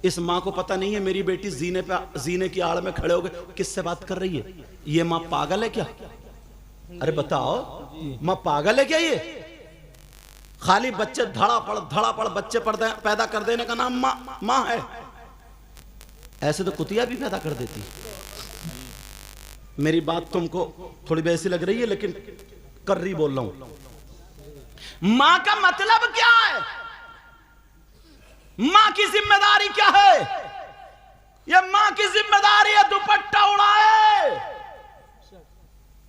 इस माँ को पता नहीं है मेरी बेटी जीने की आड़ में खड़े हो गए किससे बात कर रही है। ये माँ पागल है क्या? अरे बताओ, माँ पागल है क्या? ये खाली बच्चे धड़ापड़ बच्चे पैदा कर देने का नाम माँ है? ऐसे तो कुतिया भी पैदा कर देती। मेरी बात तुमको थोड़ी वैसी लग रही है, लेकिन कर रही बोल रहा हूं। मां का मतलब क्या है? मां की जिम्मेदारी क्या है? यह मां की जिम्मेदारी है दुपट्टा उड़ाए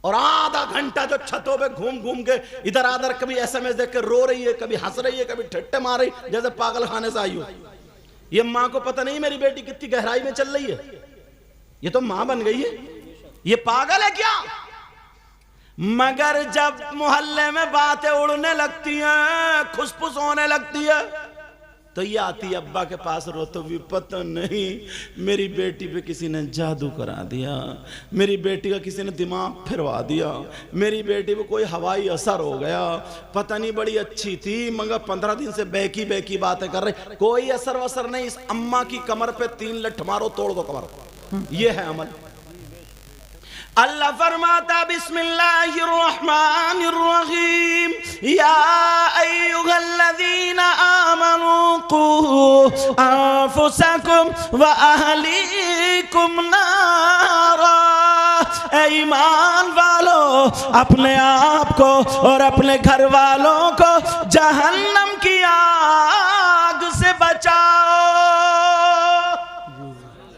और आधा घंटा जो छतों पे घूम घूम के इधर आधर, कभी एसएमएस देख के रो रही है, कभी हंस रही है, कभी ठट्टे मार रही जैसे पागल खाने से आई हो। ये मां को पता नहीं मेरी बेटी कितनी गहराई में चल रही है। ये तो मां बन गई है। ये पागल है क्या? मगर जब मोहल्ले में बातें उड़ने लगती हैं, खुसफुस होने लगती है, तो ये आती है अब्बा के पास रोते हुए, पता नहीं मेरी बेटी पे किसी ने जादू करा दिया, मेरी बेटी का किसी ने दिमाग फिरवा दिया, मेरी बेटी पे कोई हवाई असर हो गया, पता नहीं बड़ी अच्छी थी मगर 15 दिन से बेकी बेकी बातें कर रही, कोई असर वसर नहीं। इस अम्मा की कमर पे 3 लठ मारो, तोड़ दो कमर। ये है अमल। अल्लाह फरमाता बिस्मिल्लाहिर्रहमानिर्रहीम, या अय्युहल्लज़ीना आमनू क़ू अनफुसकुम व अहलीकुम नारा। ऐ ईमान वालो, अपने आप को और अपने घर वालों को जहन्नम की आग से बचाओ।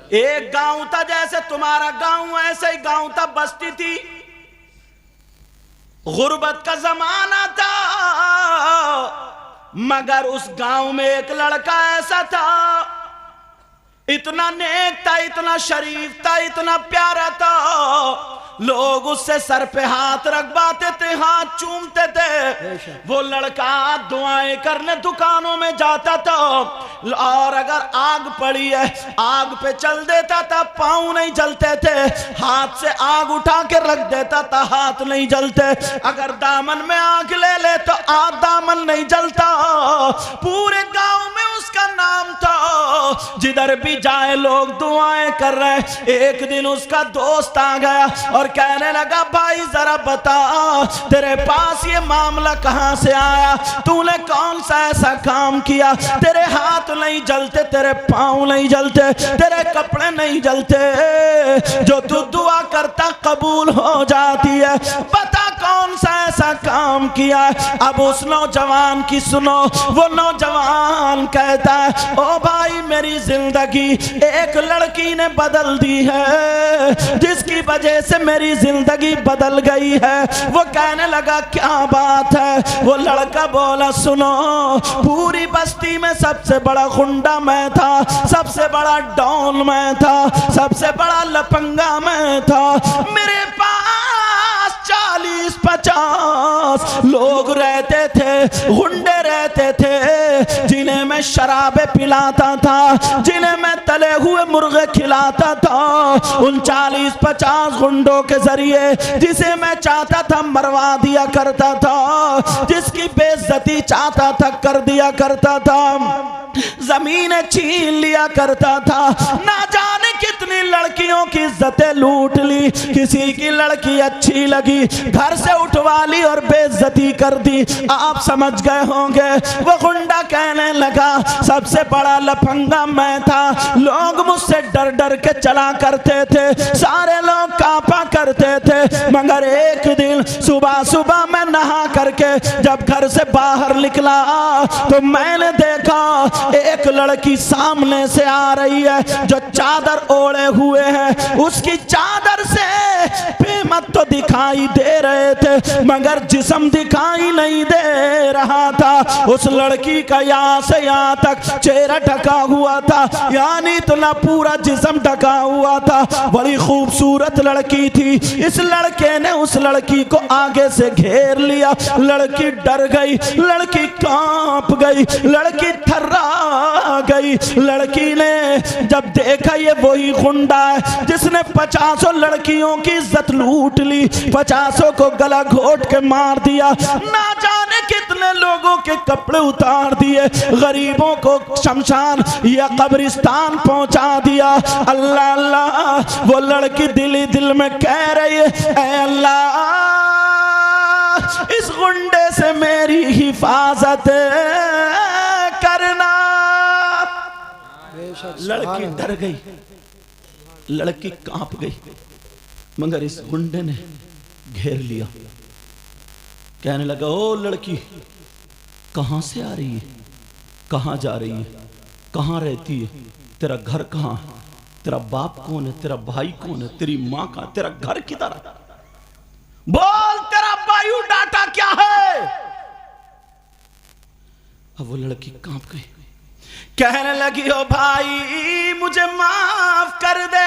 एक गांव था, जैसे तुम्हारा गांव ऐसे ही गांव था, बस्ती थी, गुर्बत का जमाना था, मगर उस गांव में एक लड़का ऐसा था, इतना नेक था, इतना शरीफ था, इतना प्यारा था, लोग उससे सर पे हाथ रखवाते थे, हाथ चूमते थे। वो लड़का दुआएं करने दुकानों में जाता था, और अगर आग पड़ी है आग पे चल देता था, पांव नहीं जलते थे, हाथ से आग उठा के रख देता था, हाथ नहीं जलते। अगर दामन में आग ले ले तो दामन नहीं जलता। पूरे गांव में उसका नाम था, जिधर भी जाए लोग दुआएं कर रहे। एक दिन उसका दोस्त आ गया और कहने लगा, भाई जरा बता, तेरे पास ये मामला कहां से आया? तूने कौन सा ऐसा काम किया? तेरे हाथ नहीं जलते, तेरे पांव नहीं जलते, तेरे कपड़े नहीं जलते, जो तू दुआ करता कबूल हो जाती है, बता कौन सा ऐसा काम किया? अब उस नौजवान की सुनो। वो नौजवान कहता है, ओ भाई मेरी जिंदगी एक लड़की ने बदल दी है, जिसकी वजह से मेरी जिंदगी बदल गई है। वो कहने लगा, क्या बात है? वो लड़का बोला, सुनो, पूरी बस्ती में सबसे बड़ा गुंडा मैं था, सबसे बड़ा डॉन मैं था, सबसे बड़ा लफंगा मैं था। मेरे पास 40-50 लोग रहते थे, गुंडे रहते थे, जिन्हें मैं शराबे पिलाता था, जिन्हें मैं तले हुए मुर्गे खिलाता था। उन 40-50 गुंडों के जरिए जिसे मैं चाहता था मरवा दिया करता था, जिसकी बेइज्जती चाहता था कर दिया करता था, जमीनें छीन लिया करता था, ना जाने कितनी लड़कियों की इज्जतें लूट ली। किसी की लड़की अच्छी लगी, घर से उठवा ली और बेइज्जती कर दी। आप समझ गए होंगे। वो गुंडा कहने लगा, सबसे बड़ा लफंगा मैं था, लोग मुझसे डर डर के चला करते थे, सारे लोग कांपा करते थे। मगर एक दिन सुबह सुबह मैं नहा करके जब घर से बाहर निकला तो मैंने देखा एक लड़की सामने से आ रही है, जो चादर ओढ़े हुए है। उसकी चादर से पेमत तो दिखाई दे रहे थे, मगर जिस्म दिखाई नहीं दे रहा था। उस लड़की का यहाँ से यहाँ तक चेहरा ढका हुआ था, यानी इतना पूरा जिस्म ढका हुआ था। बड़ी खूबसूरत लड़की थी। इस लड़के ने उस लड़की को आगे से घेर लिया। लड़की डर गई, लड़की कांप गई, लड़की थर्रा गई। लड़की ने जब देखा ये वही गुंडा है जिसने 50 लड़कियों की इज्जत लूट ली, 50 को गला घोट के मार दिया, ना जाने कितने कितने लोगों के कपड़े उतार दिए, गरीबों को शमशान या कब्रिस्तान पहुंचा दिया। अल्लाह अल्लाह, वो लड़की दिल ही दिल में कह रही है, ऐ अल्लाह इस गुंडे से मेरी हिफाजत करना। लड़की डर गई, लड़की कांप गई, मगर इस गुंडे ने घेर लिया। कहने लगा, ओ लड़की कहां से आ रही है, कहां जा रही है, कहां रहती है, तेरा घर कहां है, तेरा बाप कौन है, तेरा भाई कौन है, तेरी मां कहां, तेरा घर किधर है, बोल तेरा बायोडाटा क्या है। अब वो लड़की कांप गई, कहने लगी, ओ भाई मुझे माफ कर दे,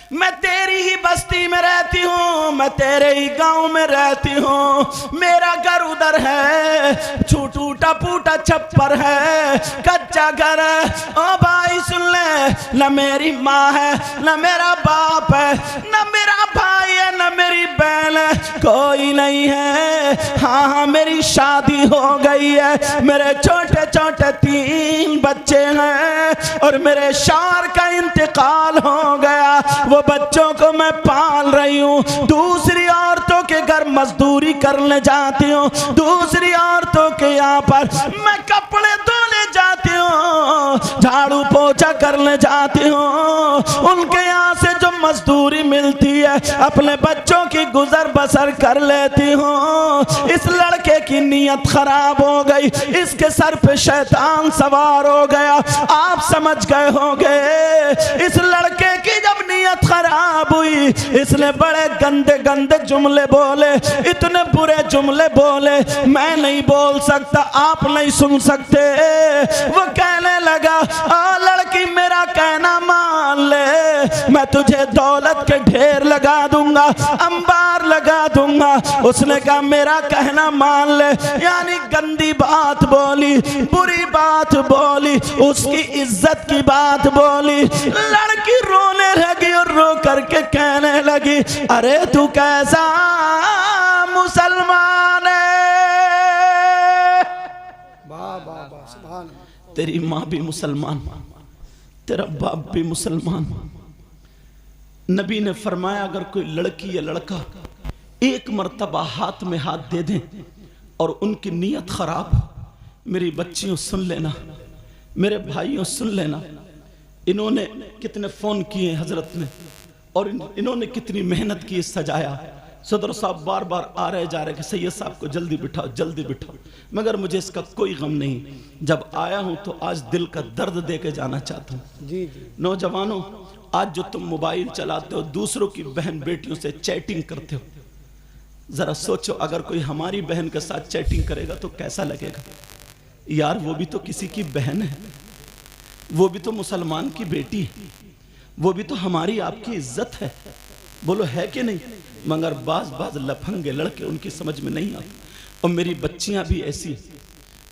मैं तेरी ही बस्ती में रहती हूँ, मैं तेरे ही गांव में रहती हूँ, मेरा घर उधर है, टूटा फूटा छप्पर है, कच्चा घर है। ओ भाई सुन ले, न मेरी माँ है, न मेरा बाप है, न मेरा भाई है, न मेरी बहन है, कोई नहीं है। हाँ हाँ मेरी शादी हो गई है, मेरे छोटे छोटे 3 बच्चे हैं और मेरे शौहर का इंतकाल हो गया, वो बच्चों को मैं पाल रही हूँ। दूसरी औरतों के घर मजदूरी करने जाती हूँ, दूसरी औरतों के यहाँ पर मैं कपड़े धोने जाती हूँ, झाड़ू पोछा करने जाती हूँ, उनके यहाँ से जो मजदूरी मिलती है अपने बच्चों की गुजर बसर कर लेती हूँ। इस लड़के की नीयत खराब हो गई, इसके सर पे शैतान सवार हो गया। आप समझ गए होंगे, इस लड़के की जब नीयत खराब हुई, इसने बड़े गंदे गंदे जुमले बोले, इतने बुरे जुमले बोले, मैं नहीं बोल सकता, आप नहीं सुन सकते। वो कहने लगा, आ लड़की मेरा कहना मान ले, मैं तुझे दौलत के ढेर लगा दूंगा, अंबार लगा दूंगा। उसने कहा मेरा कहना मान ले, यानी गंदी बात बोली, बुरी बात बोली, उसकी इज्जत की बात बोली। लड़की रोने लगी और रो करके कहने लगी, अरे तू कैसा मुसलमान है, तेरी माँ भी मुसलमान, तेरा बाप भी मुसलमान। नबी ने फरमाया, अगर कोई लड़की या लड़का एक मर्तबा हाथ में हाथ दे दें और उनकी नीयत खराब, मेरी बच्चियों सुन लेना, मेरे भाइयों सुन लेना, इन्होंने कितने फोन किए हजरत ने और इन्होंने कितनी मेहनत की सजाया। सदर साहब बार बार आ रहे जा रहे कि सैयद साहब को जल्दी बिठाओ, जल्दी बिठाओ, मगर मुझे इसका कोई गम नहीं। जब आया हूं तो आज दिल का दर्द दे के जाना चाहता हूं। जी जी नौजवानों, आज जो तुम मोबाइल चलाते हो, दूसरों की बहन बेटियों से चैटिंग करते हो, जरा सोचो अगर कोई हमारी बहन के साथ चैटिंग करेगा तो कैसा लगेगा। यार वो भी तो किसी की बहन है, वो भी तो मुसलमान की बेटी है, वो भी तो हमारी आपकी इज्जत है, बोलो है कि नहीं। मगर बाज लफंगे लड़के उनकी समझ में नहीं आती। और मेरी बच्चियां भी ऐसी,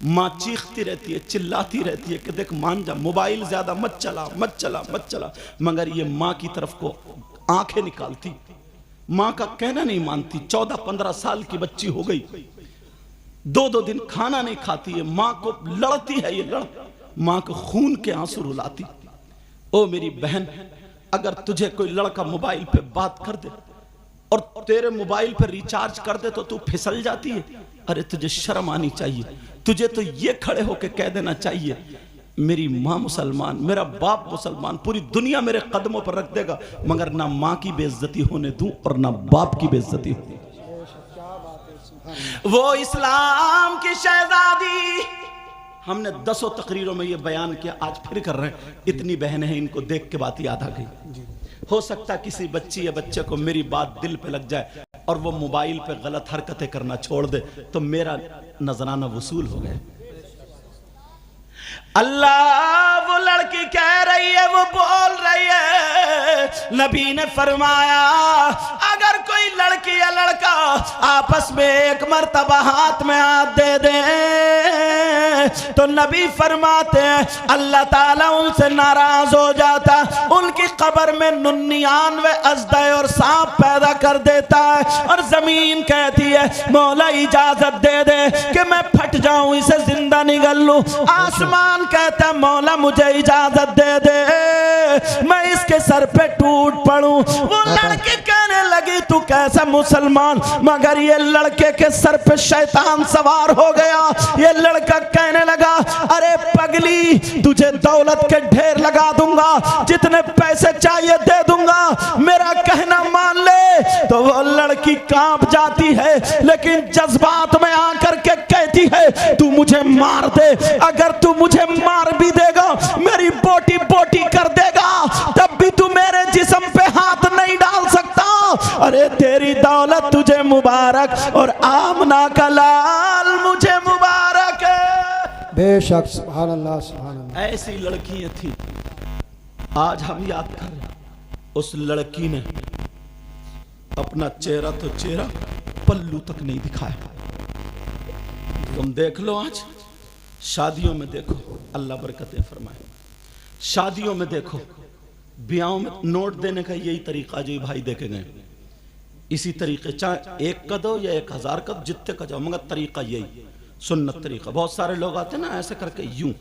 माँ चीखती रहती है, चिल्लाती रहती है कि देख मान जा, मोबाइल ज्यादा मत चला, मत चला, मत चला, मगर ये माँ की तरफ को आंखें निकालती, माँ का कहना नहीं मानती। 14-15 साल की बच्ची हो गई, 2-2 दिन खाना नहीं खाती है, माँ को लड़ती है, ये माँ को खून के आंसू रुलाती। ओ मेरी बहन, अगर तुझे कोई लड़का मोबाइल पे बात कर दे और तेरे मोबाइल पे रिचार्ज कर दे तो तू फिसल जाती है। अरे तुझे शर्म आनी चाहिए, तुझे तो ये खड़े होके कह देना चाहिए, मेरी माँ मुसलमान, मेरा बाप मुसलमान, पूरी दुनिया मेरे कदमों पर रख देगा, मगर ना माँ की बेइज्जती होने दूं और ना बाप की बेइज्जती होने। वो इस्लाम की शहजादी, हमने 10 तकरीरों में ये बयान किया, आज फिर कर रहे हैं। इतनी बहनें हैं, इनको देख के बात याद आ गई। हो सकता किसी बच्ची या बच्चे को मेरी बात दिल पे लग जाए और वो मोबाइल पे गलत हरकतें करना छोड़ दे तो मेरा नजराना वसूल हो गया। अल्लाह, वो लड़की कह रही है, वो बोल रही है, नबी ने फरमाया अगर कोई लड़की या लड़का आपस में एक मर्तबा हाथ में हाथ दे दे तो नबी फरमाते हैं अल्लाह ताला उनसे नाराज हो जाता, उनकी कब्र में 99 अजदे और सांप पैदा कर देता है। और जमीन कहती है मौला इजाजत दे दे कि मैं फट जाऊं, इसे जिंदा निगल लूं। आसमान कहता है मौला मुझे इजाजत दे दे मैं इसके सर पे टूट पड़ूं। वो लड़की कहने लगी तू कैसा मुसलमान, मगर ये लड़के के सर पे शैतान सवार हो गया। ये लड़का कहने लगा अरे पगली तुझे दौलत के ढेर लगा दूंगा, जितने पैसे चाहिए दे दूंगा, मेरा कहना मान ले। तो वो लड़की कांप जाती है लेकिन जज्बात में आकर के कहती है तू मुझे मार दे, अगर तू मुझे मार भी देगा मेरी बोटी बोटी कर देगा तब भी तू मेरे जिस्म पे हाथ नहीं डाल सकता। अरे तेरी दौलत तुझे मुबारक और आमना का लाल मुझे मुबारक है। बेशक सुभान अल्लाह सुभान अल्लाह। ऐसी लड़कियां थी, आज हम याद कर रहे। उस लड़की ने अपना चेहरा तो चेहरा पल्लू तक नहीं दिखाया। तुम देख लो आज शादियों में देखो, अल्लाह बरकतें फरमाए, शादियों में देखो, ब्याहों में नोट देने का यही तरीका जो भाई देखे गए, इसी तरीके, चाहे 1 का दो या 1000 का, जितने का जाओ, मगर तरीका यही सुन्नत तरीका। बहुत सारे लोग आते ना ऐसे करके यूं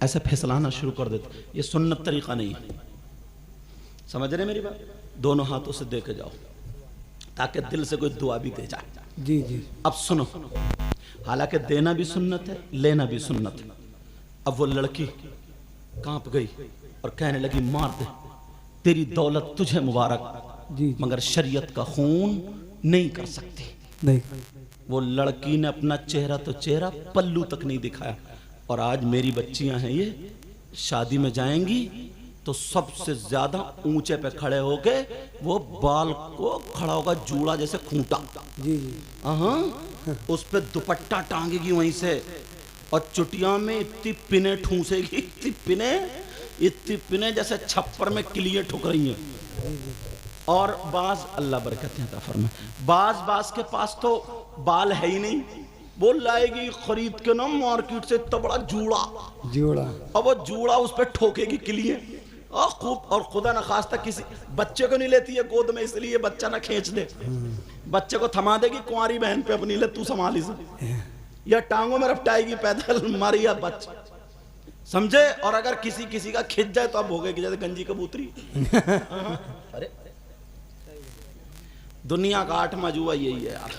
ऐसे फैसलाना शुरू कर देते, ये सुन्नत तरीका नहीं है। समझ रहे मेरी बात? दोनों हाथों से दे के जाओ ताकि दिल से कोई दुआ भी दे जाए। जी जी। अब सुनो, हालांकि देना भी सुन्नत है, लेना भी सुन्नत है। अब वो लड़की कांप गई और कहने लगी मार दे, तेरी दौलत तुझे मुबारक, जी। मगर शरीयत का खून नहीं कर सकती। नहीं। वो लड़की ने अपना चेहरा तो चेहरा पल्लू तक नहीं दिखाया। और आज मेरी बच्चियां हैं, ये शादी में जाएंगी तो सबसे ज्यादा ऊंचे पे खड़े होके वो बाल को खड़ा होगा जूड़ा जैसे खूंटा, जी जी। हाँ, उस पे दुपट्टा टांगेगी वहीं से और चुटिया में इतनी पिने ठूसेगी, इतनी पिने जैसे छप्पर में किलियां ठुक रही हैं। और बाज अल्लाह बरकतें अता फरमाए, बाज के पास तो बाल है ही नहीं, वो लाएगी खरीद के ना मार्केट से इतना बड़ा जूड़ा, और वो जूड़ा उस पे ठोकेगी किलियां और खूब। और खुदा न खास्ता किसी बच्चे को नहीं लेती है गोद में, इसलिए बच्चा ना खींच दे, बच्चे को थमा देगी कुंवारी बहन पे अपनी, ले तू संभाल इसे, या टांगों में रपटाएगी पैदल मारिया बच्चा, समझे। और अगर किसी का खिंच जाए तो अब हो गए कि जैसे गंजी कबूतरी। अरे दुनिया का 8वां अजूबा यही है यार।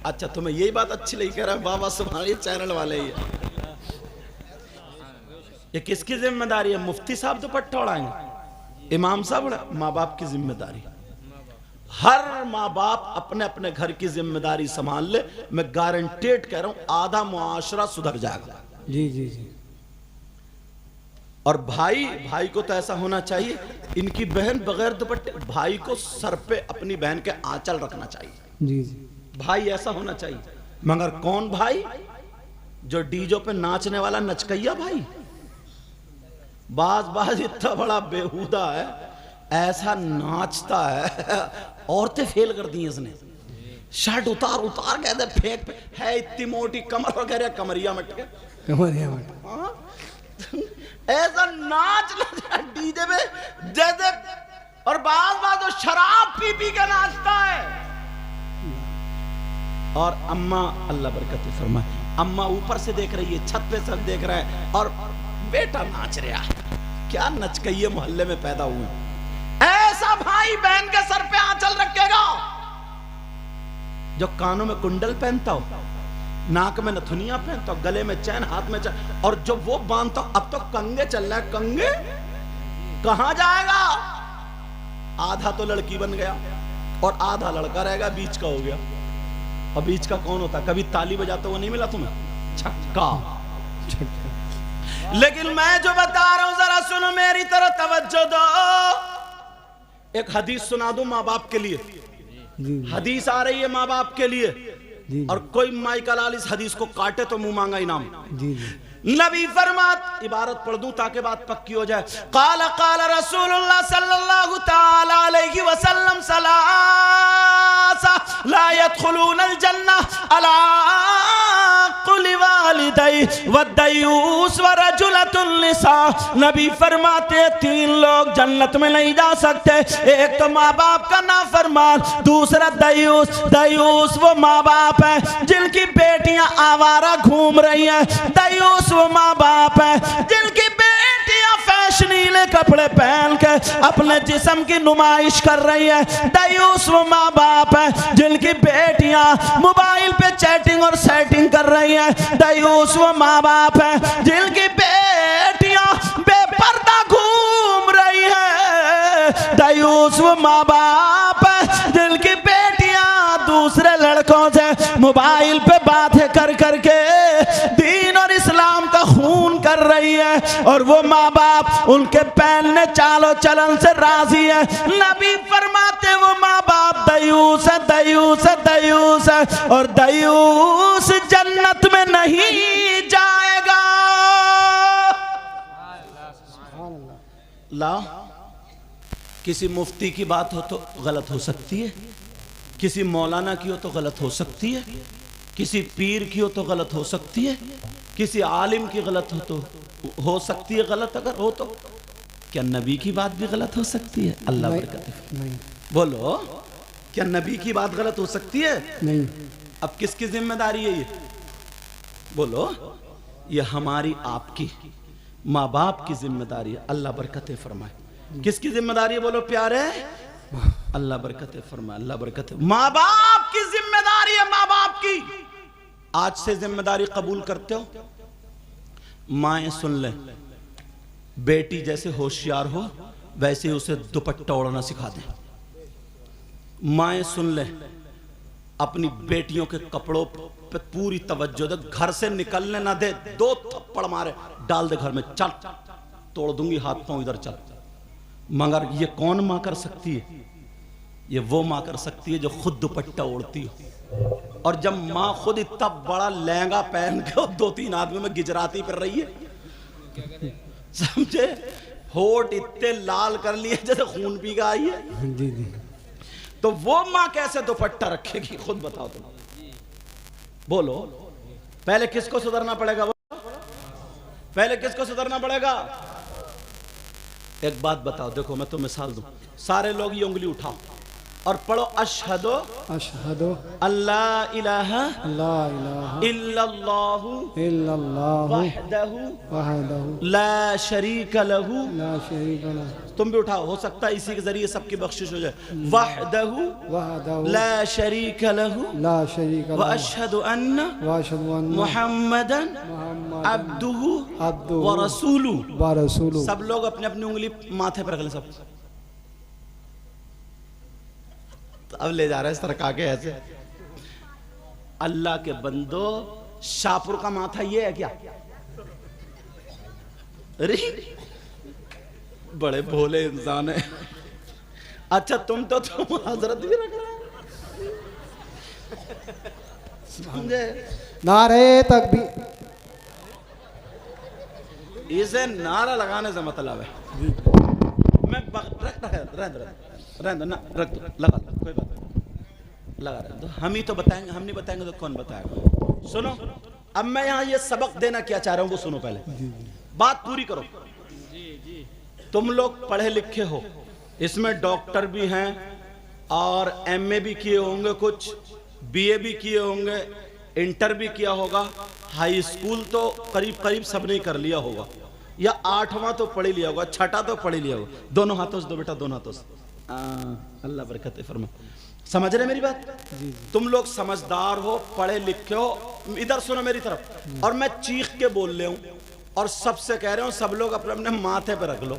अच्छा तुम्हें यही बात अच्छी नहीं कह रहा है बाबा सुभान, चैनल वाले ही है। ये किसकी जिम्मेदारी है? मुफ्ती साहब दुपट्टा उड़ाएंगे, इमाम साहब, माँ बाप की जिम्मेदारी। हर माँ बाप अपने अपने घर की जिम्मेदारी संभाल ले, मैं गारंटेड कह रहा हूं आधा मुआशरा सुधर जाएगा। जी जी जी। और भाई को तो ऐसा होना चाहिए, इनकी बहन बगैर दुपट्टे, भाई को सर पे अपनी बहन के आंचल रखना चाहिए। जी जी। भाई ऐसा होना चाहिए। मगर कौन भाई? जो डीजो पे नाचने वाला नचकैया भाई। बाज इतना बड़ा बेहुदा है, ऐसा नाचता है, औरतें फेल कर दी इसने। शर्ट उतार कहते फेंक है, इतनी मोटी कमर वगैरह, कमरिया मट के, कमरिया मट, ऐसा नाच डीजे पे जैसे। और बाज तो शराब पी के नाचता है। और अम्मा अल्लाह बरकत फरमाए, अम्मा ऊपर से देख रही है, छत पे सब देख रहा है, और बेटा नाच रहा है। क्या नचकइये मोहल्ले में पैदा हुए। ऐसा भाई बहन के सर पे आंचल रखेगा जो कानों में कुंडल पहनता हो, नाक में नथुनिया पहनता हो, गले में चैन, हाथ में चैन, और जो वो बांधता हो। अब तो कंगे चल रहा है, कंगे कहां जाएगा? आधा तो लड़की बन गया और आधा लड़का रहेगा, बीच का हो गया। और बीच का कौन होता? कभी ताली बजाता हुआ नहीं मिला तुम्हें? छक्का। लेकिन मैं जो बता रहा हूं जरा सुनो, मेरी तरह तवज्जो दो। एक हदीस सुना दूं माँ बाप के लिए। हदीस आ रही है माँ बाप के लिए, और कोई माई का लाल इस हदीस को काटे तो मुंह मांगा इनाम। नबी फरमात, इबारत पढ़ दूं ताकि बात पक्की हो जाए। काला काला रसूलुल्लाह सल्लल्लाहु ताला अलैहि वसल्लम सलासा ला यदखुलूनल जन्नह अला कुल्ली वालिदै वद्दयूस व रजुलतुन निसा। नबी फरमाते 3 लोग जन्नत में नहीं जा सकते। एक तो माँ बाप का नाफरमान, दूसरा दयूस। दयूस वो माँ बाप है जिनकी बेटियां आवारा घूम रही हैं। दयूस वो माँ बाप है जिनकी बेटियां फैशनीले कपड़े पहन के अपने जिस्म की नुमाइश कर रही है। दयूस वो माँ बाप है जिनकी बेटियां मोबाइल पे चैटिंग और सेटिंग कर रही है। दयूस वो माँ बाप है जिनकी बेटियां बेपर्दा घूम रही है। दयूस वो माँ बाप है जिनकी बेटियां दूसरे लड़कों से मोबाइल पे बातें कर करके दीन और इस्लाम का खून कर रही है, और वो माँ बाप उनके पहनने चालो चलन से राजी है। नबी फरमाते वो माँ बाप दयूस है, दयूस है, दयूस है, और दयूस जन्नत में नहीं जाएगा। ला किसी मुफ्ती की बात हो तो गलत हो सकती है, किसी मौलाना की हो तो गलत हो सकती है, किसी पीर की हो तो गलत हो सकती है, किसी आलिम की गलत हो सकती है। गलत अगर हो तो क्या नबी की बात भी गलत हो सकती है? अल्लाह बरकत नहीं बोलो, क्या नबी की बात गलत हो सकती है? नहीं। अब किसकी जिम्मेदारी है ये? बोलो, ये हमारी आपकी माँ बाप की जिम्मेदारी है। अल्लाह बरकत फरमाए। किसकी जिम्मेदारी है? बोलो प्यारे, अल्लाह बरकत फरमाए, अल्लाह बरकत। माँ बाप की जिम्मेदारी है, माँ बाप की। आज से जिम्मेदारी कबूल करते हो? माएं सुन ले, बेटी जैसे होशियार हो वैसे उसे दुपट्टा ओढ़ना सिखा दे। माएं सुन ले, अपनी बेटियों के कपड़ों पे पूरी तवज्जो दे, घर से निकलने ना दे, 2 थप्पड़ मारे डाल दे घर में, चल तोड़ दूंगी हाथ पांव, इधर चल। मगर ये कौन मां कर सकती है? ये वो मां कर सकती है जो खुद दुपट्टा ओढ़ती हो। और जब मां खुद इतना बड़ा लहंगा पहन के 2-3 आदमी में गिजराती फिर रही है, समझे, होठ इतने लाल कर लिए जैसे खून पी के आई है, जी जी। तो वो मां कैसे दुपट्टा रखेगी? खुद बताओ तुम। बोलो, पहले किसको सुधरना पड़ेगा? पहले किसको सुधरना पड़ेगा? एक बात बताओ, देखो मैं तो मिसाल दूं, सारे लोग ये उंगली उठाओ और पढ़ो, अशहदो अशहदु अल्लाह इलाहा इल्लल्लाह इल्लल्लाहु इल्लल्लाहु वहदहु वहदहु ला शरीका लहू। ला शरीका लहु। तुम भी उठाओ, हो सकता है इसी के जरिए सबकी बख्शिश हो जाए। वहदहु वहदहु ला शरीका लहू ला शरीका व लहु अशहदु अन्ना व अशहदु अन्ना मुहम्मदन मुहम्मदन अब्दुहु अब्दुहु व रसूलुहु। व रसूलुहु। सब लोग अपनी अपनी उंगली माथे पर रख लें सब। तो अब ले जा रहे हैं सरका के ऐसे। अल्लाह के बंदो, शाहपुर का माथा ये है क्या? अरे बड़े भोले इंसान है। अच्छा तुम हजरत भी रख रहे हैं, समझे? नारे तकबीर। इसे नारा लगाने से मतलब है। मैं रहने दो ना, रख दो, लगा दो, कोई बात नहीं, लगा रहे दो। हम ही तो बताएंगे, हम नहीं बताएंगे तो कौन बताएगा? सुनो, अब मैं यहाँ ये सबक देना क्या चाह रहा हूँ वो सुनो। पहले बात पूरी करो। तुम लोग पढ़े लिखे हो, इसमें डॉक्टर भी हैं और एमए भी किए होंगे, कुछ बीए भी किए होंगे, इंटर भी किया होगा, हाई स्कूल तो करीब करीब सबने ही कर लिया होगा, या 8वां तो पढ़ लिया होगा, 6ठा तो पढ़ लिया होगा। दोनों हाथों से दो बेटा, दोनों हाथों से। अल्लाह बरकत फरमा। समझ रहे मेरी बात? तुम लोग समझदार हो, पढ़े लिखे हो। इधर सुनो मेरी तरफ, और मैं चीख के बोल रहा हूं और सबसे कह रहा हूं, सब लोग अपने अपने माथे पे रख लो।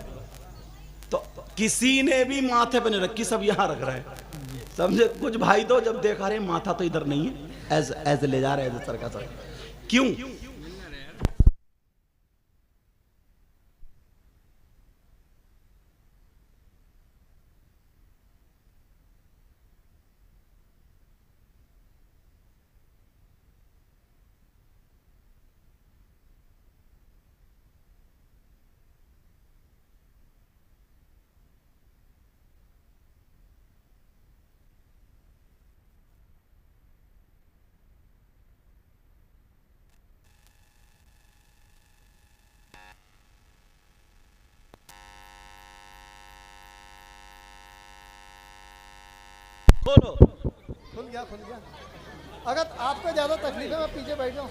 तो किसी ने भी माथे पे नहीं रखी, सब यहां रख रहे हैं, समझे? कुछ भाई तो जब देखा रहे माथा तो इधर नहीं है, एज ले जा रहे हैं सर का सर। क्यों? बोलो। खुल गया खुल गया। अगर आपको ज्यादा तकलीफ है मैं पीछे बैठ जाऊँ।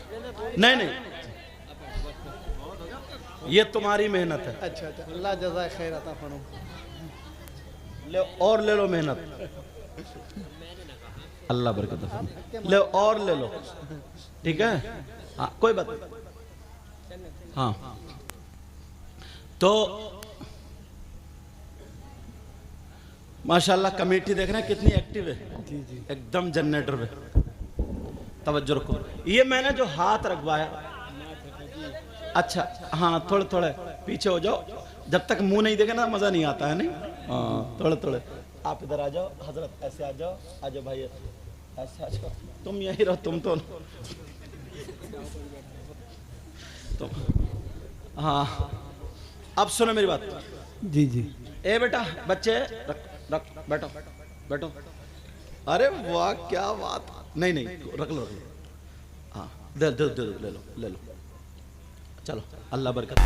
नहीं नहीं, ये तुम्हारी मेहनत है। अच्छा अच्छा, अल्लाह जज़ाए खैर अता फरमा। ले और ले लो मेहनत, अल्लाह बरकत फरमाए। ले और ले लो, ठीक है। हाँ कोई बात नहीं। हाँ तो माशाल्लाह कमेटी देख रहे हैं कितनी एक्टिव है। जी जी एकदम जनरेटर पे तवज्जो रखो। ये मैंने जो हाथ रखवाया, अच्छा हाँ थोड़े थोड़े पीछे हो जाओ, जब तक मुंह नहीं देखे ना मजा नहीं आता है। नहीं हाँ थोड़े थोड़े आप इधर आ जाओ, हजरत ऐसे आ जाओ भाई ऐसे आ जाओ। तुम यही रहो, तुम तो हाँ अब सुनो मेरी बात। जी जी। ए बेटा बच्चे रख रख बैठो बैठो। अरे वाह क्या बात। नहीं नहीं रख लो हाँ दे दे दे ले लो ले लो। चलो अल्लाह बरकत।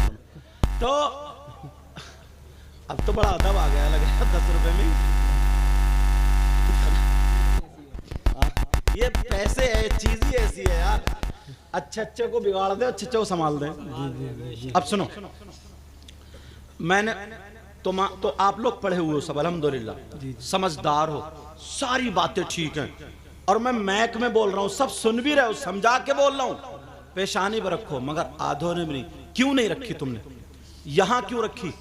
तो अब तो बड़ा अदब आ गया लग रहा है 10 रुपए में। ये पैसे है, चीज ही ऐसी है यार, अच्छे अच्छे को बिगाड़ दे, अच्छे अच्छे को संभाल दे। अब सुनो, मैंने तो आप लोग पढ़े हुए हो सब अल्हम्दुलिल्लाह, समझदार हो, सारी बातें ठीक हैं, और मैं मैक में बोल रहा हूँ, सब सुन भी रहे हो, समझा के बोल रहा हूँ। पेशानी पर रखो, मगर आधों ने भी नहीं। क्यों नहीं रखी तुमने? यहां क्यों रखी?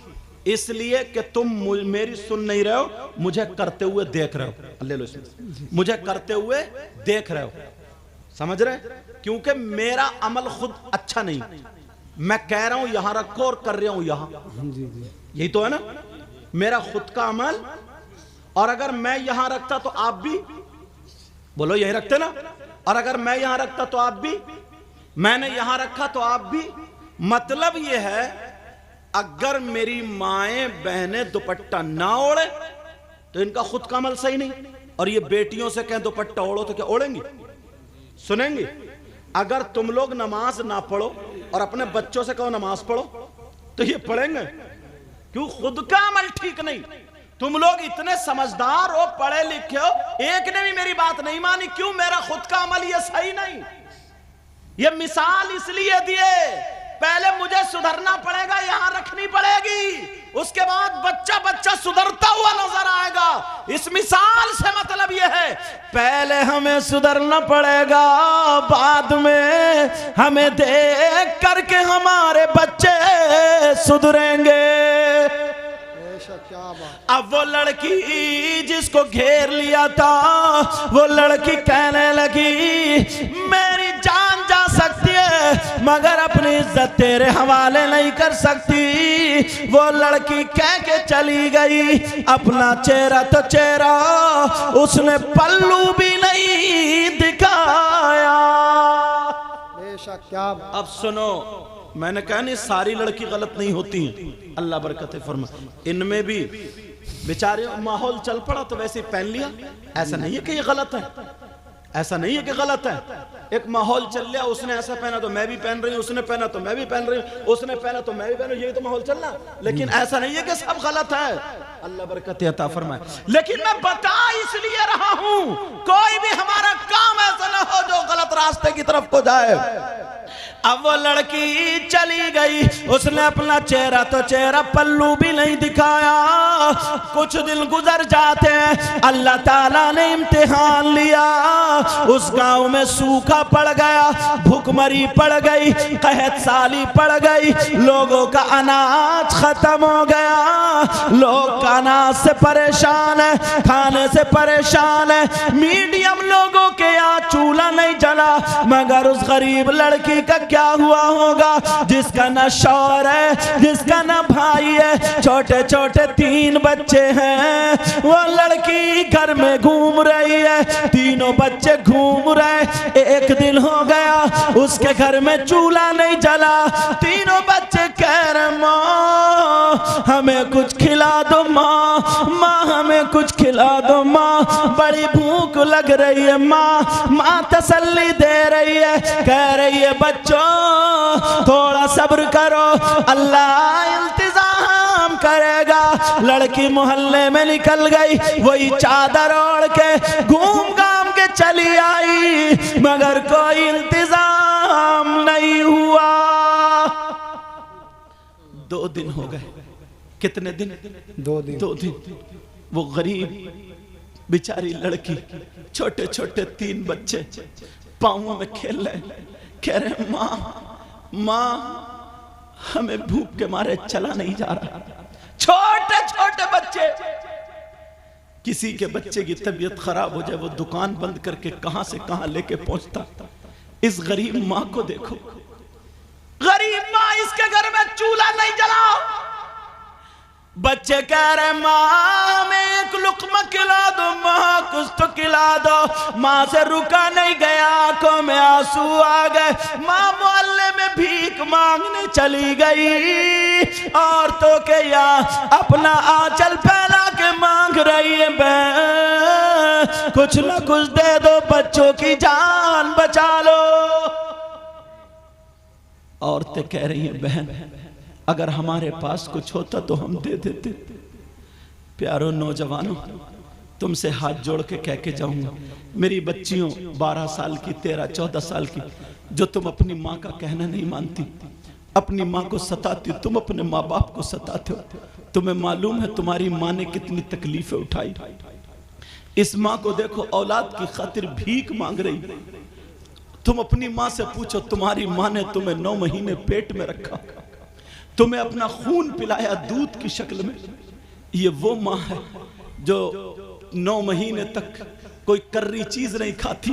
इसलिए कि तुम मेरी सुन नहीं रहे हो, मुझे करते हुए देख रहे हो। ले लो इसमें, मुझे करते हुए देख रहे हो, समझ रहे? क्योंकि मेरा अमल खुद अच्छा नहीं, मैं कह रहा हूं यहां रखो और कर रहा हूं यहां। यही तो है ना मेरा खुद का अमल। और अगर मैं यहां रखता तो आप भी बोलो यही रखते ना, और अगर मैं यहां रखता तो आप भी, मैंने यहां रखा तो आप भी। मतलब यह है अगर मेरी माएं बहनें दुपट्टा ना ओढ़े तो इनका खुद का अमल सही नहीं, और ये बेटियों से कहें दुपट्टा ओढ़ो तो क्या ओढ़ेंगी? सुनेंगी? अगर तुम लोग नमाज ना पढ़ो और अपने बच्चों से कहो नमाज पढ़ो तो ये पढ़ेंगे? क्यों? खुद का अमल ठीक नहीं। तुम लोग इतने समझदार हो, पढ़े लिखे हो, एक ने भी मेरी बात नहीं मानी। क्यों? मेरा खुद का अमल ये सही नहीं। ये मिसाल इसलिए दिए, पहले मुझे सुधरना पड़ेगा, यहां रखनी पड़ेगी, उसके बाद बच्चा बच्चा सुधरता हुआ नजर आएगा। इस मिसाल से मतलब यह है पहले हमें सुधरना पड़ेगा, बाद में हमें देख करके हमारे बच्चे सुधरेंगे। अब वो लड़की जिसको घेर लिया था, वो लड़की कहने लगी मेरी जान जा सकती है मगर अपनी इज्जत तेरे हवाले नहीं कर सकती। वो लड़की कह के चली गई, अपना चेहरा तो चेहरा उसने पल्लू भी नहीं दिखाया। बेशक क्या। अब सुनो, मैंने कहा नहीं सारी लड़की गलत नहीं होती, अल्लाह बरकत फरमाए, इनमें भी बेचारे माहौल चल पड़ा तो वैसे पहन लिया। ऐसा नहीं है कि ये गलत है, ऐसा नहीं है कि गलत है। एक माहौल चल लिया, उसने ऐसा पहना तो मैं भी पहन रही हूँ, उसने पहना तो मैं भी पहन रही हूँ, उसने पहना तो मैं भी पहन रही हूँ, यही तो माहौल चल रहा। लेकिन ऐसा नहीं है कि सब गलत है, अल्लाह बरकत अता फरमाए। लेकिन मैं बता इसलिए रहा हूँ कोई भी हमारा काम ऐसा ना हो जो गलत रास्ते की तरफ को जाए। अब वो लड़की चली गई, उसने अपना चेहरा तो चेहरा पल्लू भी नहीं दिखाया। कुछ दिन गुजर जाते हैं, अल्लाह ताला ने इम्तिहान लिया, उस गांव में सूखा पड़ गया, भूखमरी पड़ गई, कहत साली पड़ गई, लोगों का अनाज खत्म हो गया, लोग अनाज से परेशान है, खाने से परेशान है। मीडियम लोगों के यहाँ चूल्हा नहीं जला, मगर उस गरीब लड़की का क्या हुआ होगा जिसका ना शौहर है, जिसका ना भाई है, छोटे छोटे 3 बच्चे हैं। वो लड़की घर में घूम रही है, तीनों बच्चे घूम रहे। एक दिन हो गया उसके घर में चूल्हा नहीं जला, तीनों बच्चे कह रहे माँ हमें कुछ खिला दो, माँ माँ हमें कुछ खिला दो, माँ बड़ी भूख लग रही है, माँ माँ तसल्ली दे रही है, कह रही है बच्चों थोड़ा सब्र करो, अल्लाह इंतजाम करेगा। लड़की मोहल्ले में निकल गई, वही चादर ओढ़ के घूम घाम के चली आई, मगर कोई इंतजाम नहीं हुआ। 2 दिन हो गए। कितने दिन? 2 दिन। 2 दिन। वो गरीब बेचारी लड़की, छोटे छोटे 3 बच्चे पाँवों में खेल रहे, कह रहे माँ हमें भूख के मारे चला नहीं जा रहा। छोटे छोटे बच्चे। किसी के बच्चे की तबीयत खराब हो जाए, वो दुकान बंद करके कहां से कहां लेके पहुंचता। इस गरीब माँ को देखो, गरीब माँ, इसके घर में चूल्हा नहीं जला। बच्चे कह रहे माँ मैं एक लुक़्मा खिला दो, माँ कुछ तो खिला दो। माँ से रुका नहीं गया, आंखों में आंसू आ गए। माँ मोहल्ले में भीख मांगने चली गई। औरतों के यहाँ अपना आंचल फैला के मांग रही है, बहन कुछ न कुछ दे दो, बच्चों की जान बचा लो। औरतें कह रही हैं बहन अगर हमारे पास कुछ होता तो हम दे देते। प्यारो नौजवानों, तुमसे हाथ जोड़ के कह के जाऊंगा, मेरी बच्चियों 12 साल की, 13, 14 साल की, जो तुम अपनी माँ का कहना नहीं मानती, अपनी माँ को सताती, तुम अपने माँ बाप को सताते हो। तुम्हें मालूम है तुम्हारी माँ ने कितनी तकलीफें उठाई। इस माँ को देखो, औलाद की खातिर भीख मांग रही। तुम अपनी माँ से पूछो, तुम्हारी माँ ने तुम्हें 9 महीने पेट में रखा, तुम्हें अपना खून पिलाया दूध की शक्ल में। ये वो माँ है जो 9 महीने तक कोई कर्री चीज नहीं खाती,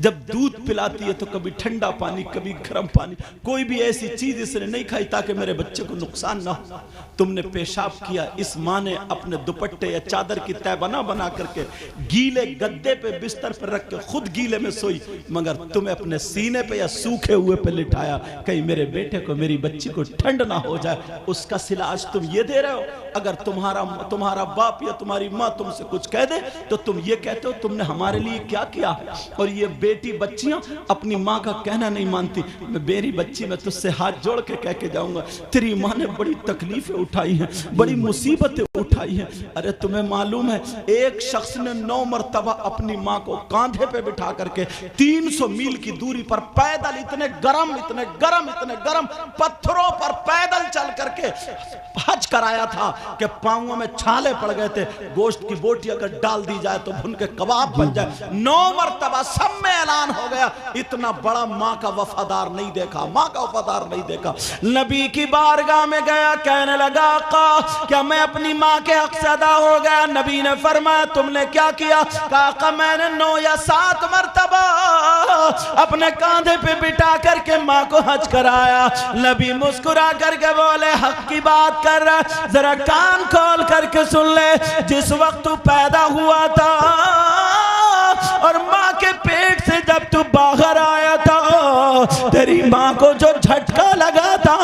जब दूध पिलाती है तो कभी ठंडा पानी कभी गर्म पानी, कोई भी ऐसी चीज इसने नहीं खाई ताकि मेरे बच्चे को नुकसान ना हो। तुमने पेशाब किया, इस माँ ने अपने दुपट्टे या चादर की तहबना बना करके गीले गद्दे पे बिस्तर पर रख के खुद गीले में सोई, मगर तुम्हें अपने सीने पे या सूखे हुए पे लिटाया, कहीं मेरे बेटे को, मेरी बच्ची को ठंड ना हो जाए। उसका सिला आज तुम ये दे रहे हो। अगर तुम्हारा बाप या तुम्हारी माँ तुमसे कुछ कह दे तो तुम ये कहते हो तुमने हमारे लिए क्या किया। और ये बेटी बच्चियां अपनी माँ का कहना नहीं मानती। मेरी बच्ची, मैं तुझसे हाथ जोड़ के कह के जाऊंगा, तेरी माँ ने बड़ी तकलीफें उठाई हैं, बड़ी मुसीबतें उठाई हैं। अरे तुम्हें मालूम है एक शख्स ने 9 मरतबा अपनी माँ को कांधे पे बिठा करके 300 मील की दूरी पर पैदल, इतने गरम पत्थरों पर पैदल चल करके हज कराया था कि पांवों में छाले पड़ गए थे। गोश्त की बोटी अगर डाल दी जाए तो भुन के कबाब बन जाए। 9 मरतबा सब में ऐलान हो गया, इतना बड़ा माँ का वफादार नहीं देखा, माँ का वफादार नहीं देखा। नबी की बारगाह में गया, कहने लगा आका क्या मैं अपनी माँ के हक से अदा हो गया? नबी ने फरमाया तुमने क्या किया? आका मैंने 9 या 7 मरतबा अपने कांधे पे बिठा करके माँ को हज कराया। नबी मुस्कुरा करके बोले हक की बात कर रहा, जरा कान खोल करके सुन ले। जिस वक्त तू पैदा हुआ था और माँ के पेट से जब तू बाहर आया था, तेरी माँ को जो झटका लगा था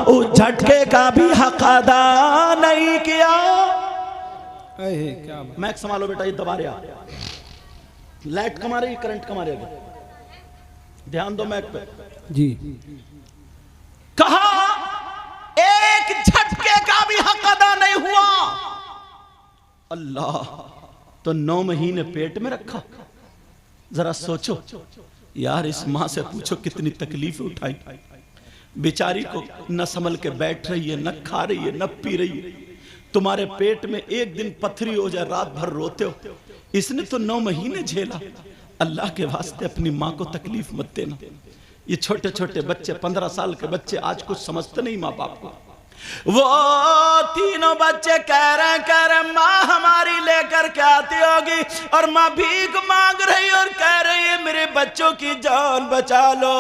उस झटके का भी हक अदा नहीं किया। क्या मैक संभालो बेटा, ये दबा रहा, लाइट कमा रही, करंट कमा रही, ध्यान दो मैक पे जी। कहा एक झटके का भी हक अदा नहीं हुआ। अल्लाह, तो 9 महीने पेट में रखा। जरा सोचो यार, इस माँ से पूछो कितनी तकलीफ उठाई। बेचारी को न संभल के बैठ रही है, न खा रही है, न पी रही है। तुम्हारे पेट में एक दिन पथरी हो जाए, रात भर रोते हो। इसने तो 9 महीने झेला। अल्लाह के वास्ते अपनी माँ को तकलीफ मत देना। ये छोटे छोटे बच्चे, 15 साल के बच्चे आज कुछ समझते नहीं माँ बाप को। वो तीनों बच्चे कह रहे माँ हमारी लेकर के आती होगी, और माँ भीख मांग रही और कह रही है मेरे बच्चों की जान बचा लो।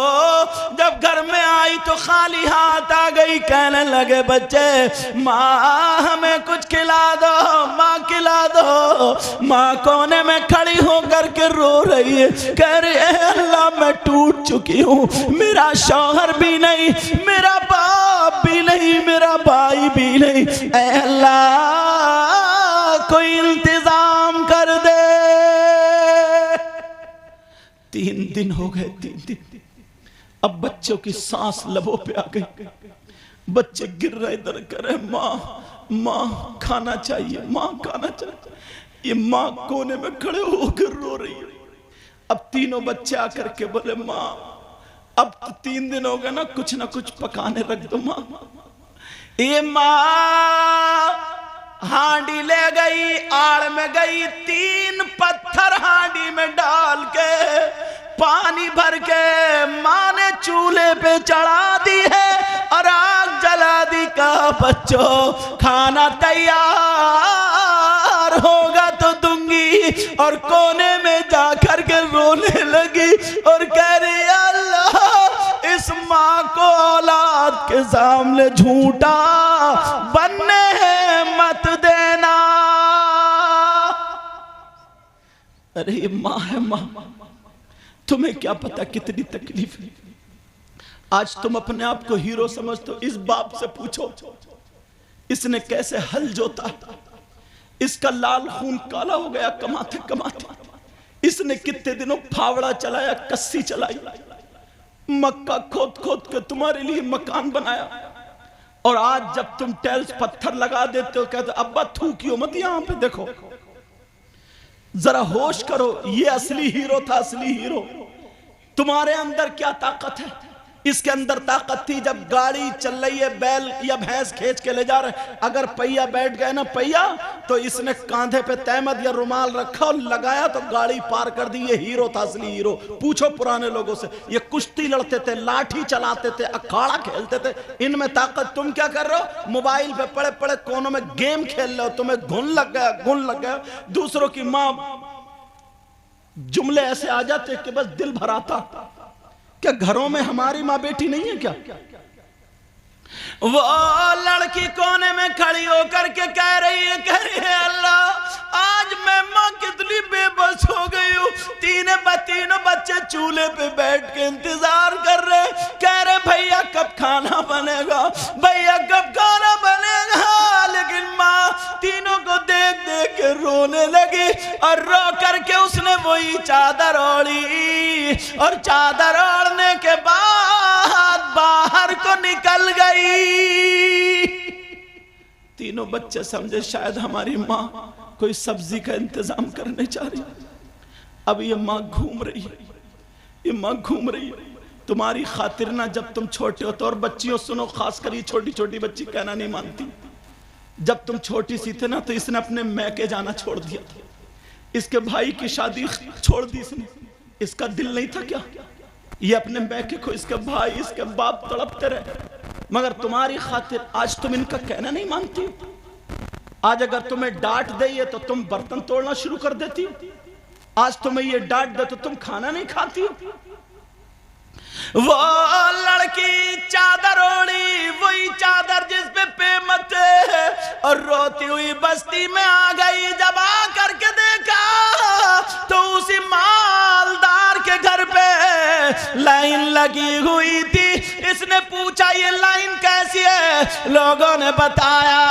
जब घर में आई तो खाली हाथ आ गई, कहने लगे बच्चे माँ हमें कुछ खिला दो, माँ खिला दो। माँ कोने में खड़ी होकर के रो रही है, कह रही है अल्लाह मैं टूट चुकी हूँ, मेरा शौहर भी नहीं, मेरा बाप भी नहीं, मेरा भाई भी नहीं, ऐ अल्लाह कोई इंतजाम कर दे। 3 दिन हो गए, 3 दिन। अब बच्चों की सांस लबों पे आ गई, बच्चे गिर रहे, दर कर रहे माँ माँ खाना चाहिए, माँ खाना चाहिए। ये माँ कोने में खड़े होकर रो रही है। अब तीनों बच्चे आकर के बोले माँ अब तो 3 दिन हो गए ना कुछ पकाने रख दो माँ। ये माँ हांडी ले गई, आड़ में गई, 3 पत्थर हांडी में डाल के पानी भर के माँ ने चूल्हे पे चढ़ा दी है और आग जला दी। का बच्चों खाना तैयार होगा तो दूंगी। और कोने में जाकर के रोने लगी और कह रही अल्लाह इस माँ को औलाद के सामने झूठा बनने मत देना। अरे ये माँ है, माँ तुम्हें क्या पता कितनी तकलीफ है। आज तुम अपने आप को हीरो समझते हो, इस बाप से पूछो इसने कैसे हल जोता। इसका लाल खून काला हो गया कमाते कमाते। इसने कितने दिनों फावड़ा चलाया, कस्सी चलाई, मक्का खोद खोद के तुम्हारे लिए मकान बनाया। और आज जब तुम टाइल्स पत्थर लगा देते हो कहते अब्बा थूकियो मत, यहां पे देखो, जरा होश करो। ये असली हीरो था, असली हीरो। तुम्हारे अंदर क्या ताकत है? इसके अंदर ताकत थी जब गाड़ी चल रही है, बैल या भैंस खींच के ले जा रहे, अगर पहिया बैठ गए ना पहिया, तो इसने कांधे पे तहमद या रुमाल रखा और लगाया तो गाड़ी पार कर दी। ये हीरो था, असली हीरो। पूछो पुराने लोगों से, ये कुश्ती लड़ते थे, लाठी चलाते थे, अखाड़ा खेलते थे। इनमें ताकत। तुम क्या कर रहे हो? मोबाइल पे पड़े पड़े कोनों में गेम खेल रहे हो। तुम्हें घुन लग गया, घुन लग गया। दूसरों की माँ जुमले ऐसे आ जाते कि बस दिल भर आता। क्या घरों में हमारी माँ बेटी नहीं है क्या? वो लड़की कोने में खड़ी होकर के कह रही है अल्लाह आज मैं माँ कितनी बेबस हो गई हूँ। तीनों बच्चे चूल्हे पे बैठ के इंतजार कर रहे, कह रहे भैया कब खाना बनेगा, भैया कब खाना बनेगा। लेकिन माँ तीनों को देख देख के रोने लगी और रो करके उसने वही चादर ओढ़ी और चादर ओढ़ने के बाद बाहर को निकल गई। तीनों बच्चे समझे शायद हमारी माँ कोई सब्जी का इंतजाम करने जा रही। अब ये माँ घूम रही है, ये माँ घूम रही है तुम्हारी खातिर ना। जब तुम छोटे हो तो, और बच्चियों सुनो, खासकर ये छोटी छोटी बच्ची कहना नहीं मानती। जब तुम छोटी सी थे ना तो इसने अपने मैके जाना छोड़ दिया था। इसके भाई की शादी छोड़ दी इसने। इसका दिल नहीं था क्या ये अपने मैके को, इसके भाई इसके बाप तड़पते रहे, मगर तुम्हारी खातिर आज तुम इनका कहना नहीं मानती। आज अगर तुम्हें डांट दे तो तुम बर्तन तोड़ना शुरू कर देती। आज तुम्हें ये डांट दे तो तुम खाना नहीं खाती। वो लड़की चादर ओढ़ी, वही चादर जिस पे पेमत और रोती हुई बस्ती में आ गई। जब आ करके देखा तो उसी मालदार के घर पे लाइन लगी हुई थी। इसने पूछा ये लाइन कैसी है? लोगों ने बताया